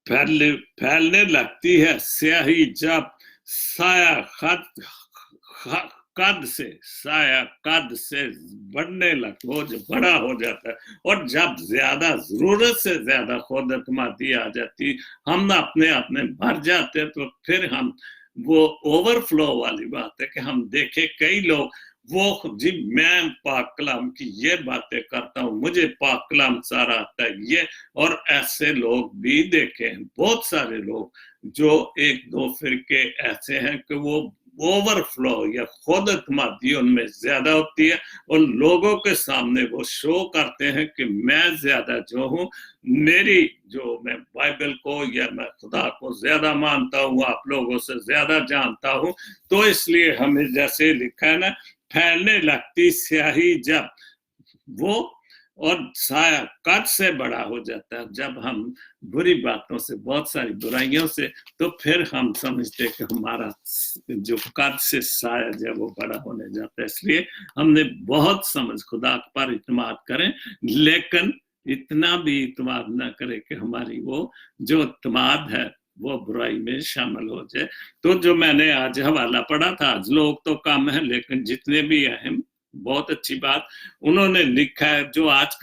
Speaker 1: फैलने लगती है स्याही जब साया कद से, साया कद से बढ़ने लगता, वो जो बड़ा हो जाता है। और जब ज्यादा जरूरत से ज्यादा खुद एतमादी आ जाती, हम ना अपने भर जाते, तो फिर हम, वो ओवरफ्लो वाली बात है कि हम देखे कई लोग, वो जी मैं पाक कलाम की ये बातें करता हूँ, मुझे पाक कलाम सारा आता है ये, और ऐसे लोग भी देखे हैं, बहुत सारे लोग, जो एक दो फिरके ऐसे हैं कि वो ओवरफ्लो या खुद एतमादी उनमें ज्यादा होती है, और लोगों के सामने वो शो करते हैं कि मैं ज्यादा जो हूँ, मेरी जो, मैं बाइबल को या मैं खुदा को ज्यादा मानता हूँ, आप लोगों से ज्यादा जानता हूँ। तो इसलिए हमें जैसे लिखा है ना, फैलने लगती स्याही जब वो, और साया कद से बड़ा हो जाता है, जब हम बुरी बातों से, बहुत सारी बुराइयों से, तो फिर हम समझते कि हमारा जो कद से साया जब वो बड़ा होने जाता है। इसलिए हमने बहुत समझ, खुदा पर इत्मीनान करें, लेकिन इतना भी इत्मीनान ना करें कि हमारी वो जो इत्मीनान है वो बुराई में शामिल हो जाए। तो जो मैंने आज हवाला पढ़ा था, आज लोग तो कम है, लेकिन जितने भी अहम बहुत अच्छी बात उन्होंने लिखा है। जो आज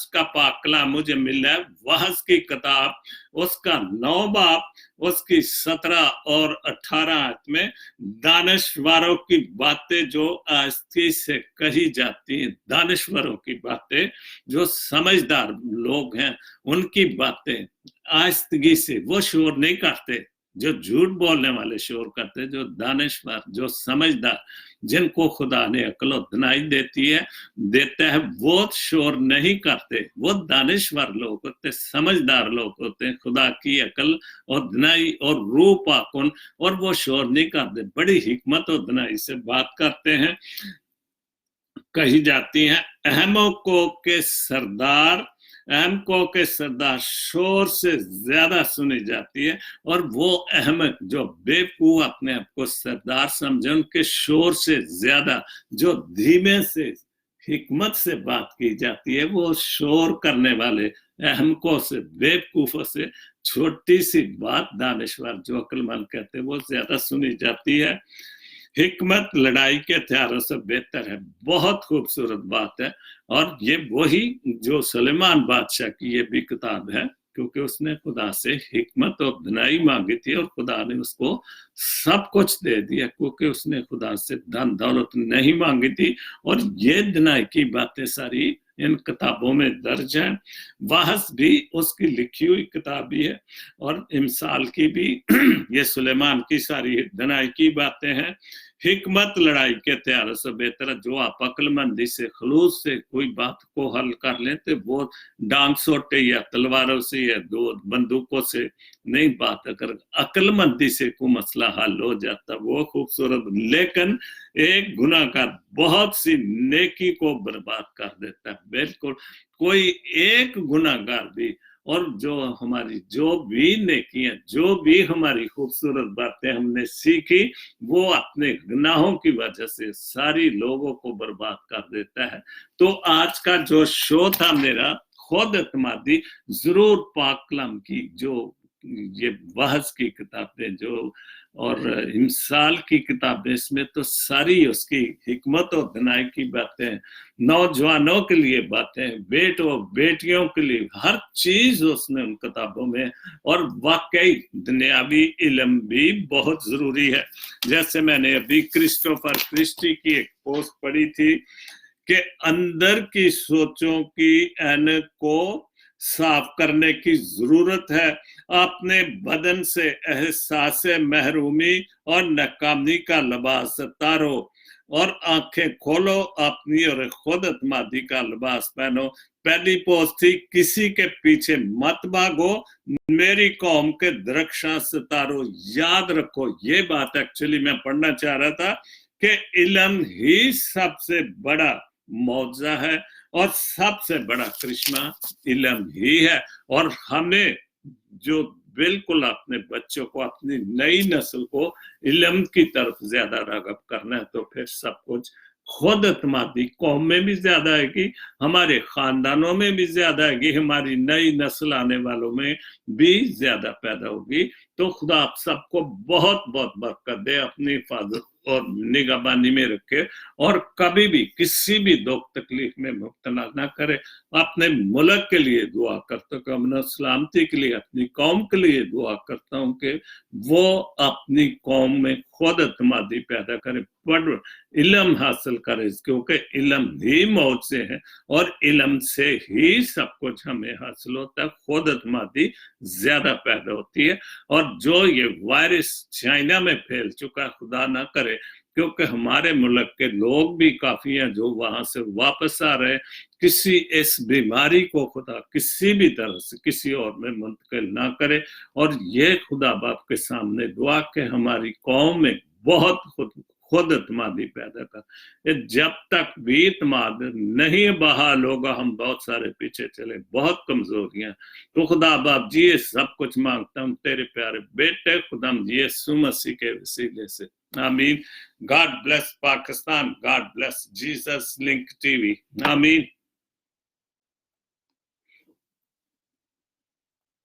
Speaker 1: का पाक कलाम मुझे मिल रहा है, वहस की किताब, उसका 9 बाब, उसकी 17 और 18 में दानश्वरों की बातें जो आस्ती से कही जाती हैं, दानश्वरों की बातें, जो समझदार लोग हैं उनकी बातें आस्तगी से, वो शोर नहीं करते जो झूठ बोलने वाले शोर करते, जो दानश्वर, जो समझदार, जिनको खुदा ने अक्ल और दनाई देता है, वो शोर नहीं करते। वो दानश्वर लोग होते, समझदार लोग होते हैं, खुदा की अक्ल और दनाई और रूह पाकुन, और वो शोर नहीं करते, बड़ी हिकमत और दनाई से बात करते हैं। कही जाती हैं अहमकों के सरदार शोर से ज्यादा सुनी जाती है, और वो अहमक जो बेवकूफ अपने आप को सरदार समझे, उनके शोर से ज्यादा जो धीमे से हिकमत से बात की जाती है, वो शोर करने वाले अहमकों से, बेवकूफों से छोटी सी बात दानश्वर जो अक्लमंद कहते हैं वो ज्यादा सुनी जाती है। हिकमत लड़ाई के हथियारों से बेहतर है, बहुत खूबसूरत बात है। और ये वही जो सुलेमान बादशाह की ये भी किताब है, क्योंकि उसने खुदा से हिकमत और दनाई मांगी थी, और खुदा ने उसको सब कुछ दे दिया, क्योंकि उसने खुदा से धन दौलत नहीं मांगी थी। और ये दनाई की बातें सारी इन किताबों में दर्ज है। वाहस भी उसकी लिखी हुई किताब भी है, और इमसाल की भी ये सुलेमान की सारी दनाई की बातें हैं। हिकमत लड़ाई के हथियारों से बेहतर है। जो आप अक्लमंदी से, खलूस से कोई बात को हल कर लें, तो वो डांग सोटे या तलवारों से या दो बंदूकों से नहीं बात। अगर अक्लमंदी से कोई मसला हल हो जाता, वो खूबसूरत। लेकिन एक गुनाहगार बहुत सी नेकी को बर्बाद कर देता है। बिल्कुल कोई एक गुनाहगार भी, और जो हमारी जो भी नेकियां, जो भी हमारी खूबसूरत बातें हमने सीखी, वो अपने गुनाहों की वजह से सारी लोगों को बर्बाद कर देता है। तो आज का जो शो था मेरा, खुद एतमादी, जरूर पाक कलाम की जो ये बहस की किताबें जो और इमसाल की किताबें, इसमें तो सारी उसकी हिकमत और दनाई की बातें, नौजवानों के लिए बातें, बेटों बेटियों के लिए हर चीज उसने उन किताबों में। और वाकई दुनियावी इल्म भी बहुत जरूरी है। जैसे मैंने अभी क्रिस्टोफर क्रिस्टी की एक पोस्ट पढ़ी थी कि अंदर की सोचों की ऐनक को साफ करने की जरूरत है। अपने बदन से एहसास महरूमी और नाकामी का लिबास उतारो, और आंखें खोलो अपनी, और खुद एतमादी का लिबास पहनो। पहली पोस्ट थी, किसी के पीछे मत भागो, मेरी कौम के दरख्शां सितारो। याद रखो, ये बात एक्चुअली मैं पढ़ना चाह रहा था कि इल्म ही सबसे बड़ा मौजा है, और सबसे बड़ा करिश्मा इल्म ही है। और हमें जो बिल्कुल अपने बच्चों को, अपनी नई नस्ल को इल्म की तरफ ज्यादा राग़ब करना है, तो फिर सब कुछ खुद एतमादी कौम में भी ज्यादा आएगी, हमारे खानदानों में भी ज्यादा आएगी, हमारी नई नस्ल आने वालों में भी ज्यादा पैदा होगी। तो खुदा आप सबको बहुत बहुत बरकत दे, अपनी हिफाजत और निगहबानी में रखे, और कभी भी किसी भी दुख तकलीफ में मुब्तला ना करे। अपने मुल्क के लिए दुआ करता हूँ, अमन सलामती के लिए, अपनी कौम के लिए दुआ करता हूँ कि वो अपनी कौम में खुद एतमादी पैदा करे, पढ़ इल्म हासिल करे, क्योंकि इल्म ही मौत से है, और इल्म से ही सब कुछ हमें हासिल होता है। खुद एतमादी ज्यादा पैदा होती है। और जो ये वायरस चाइना में फैल चुका, खुदा ना करे, क्योंकि हमारे मुल्क के लोग भी काफी हैं जो वहां से वापस आ रहे हैं, किसी इस बीमारी को खुदा किसी भी तरह से किसी और में मुंतकिल ना करे। और ये खुदा बाप के सामने दुआ के हमारी कौम में बहुत खुद एतमादी पैदा कर। जब तक भी एतमाद नहीं बहाल होगा, हम बहुत सारे पीछे चले, बहुत कमजोरियां। तो खुदा बाप जी, ये सब कुछ मांगता हूँ तेरे प्यारे बेटे खुदाम यीशु मसीह के वसीले से, आमीन। God bless Pakistan. God bless Jesus Link TV. Ameen.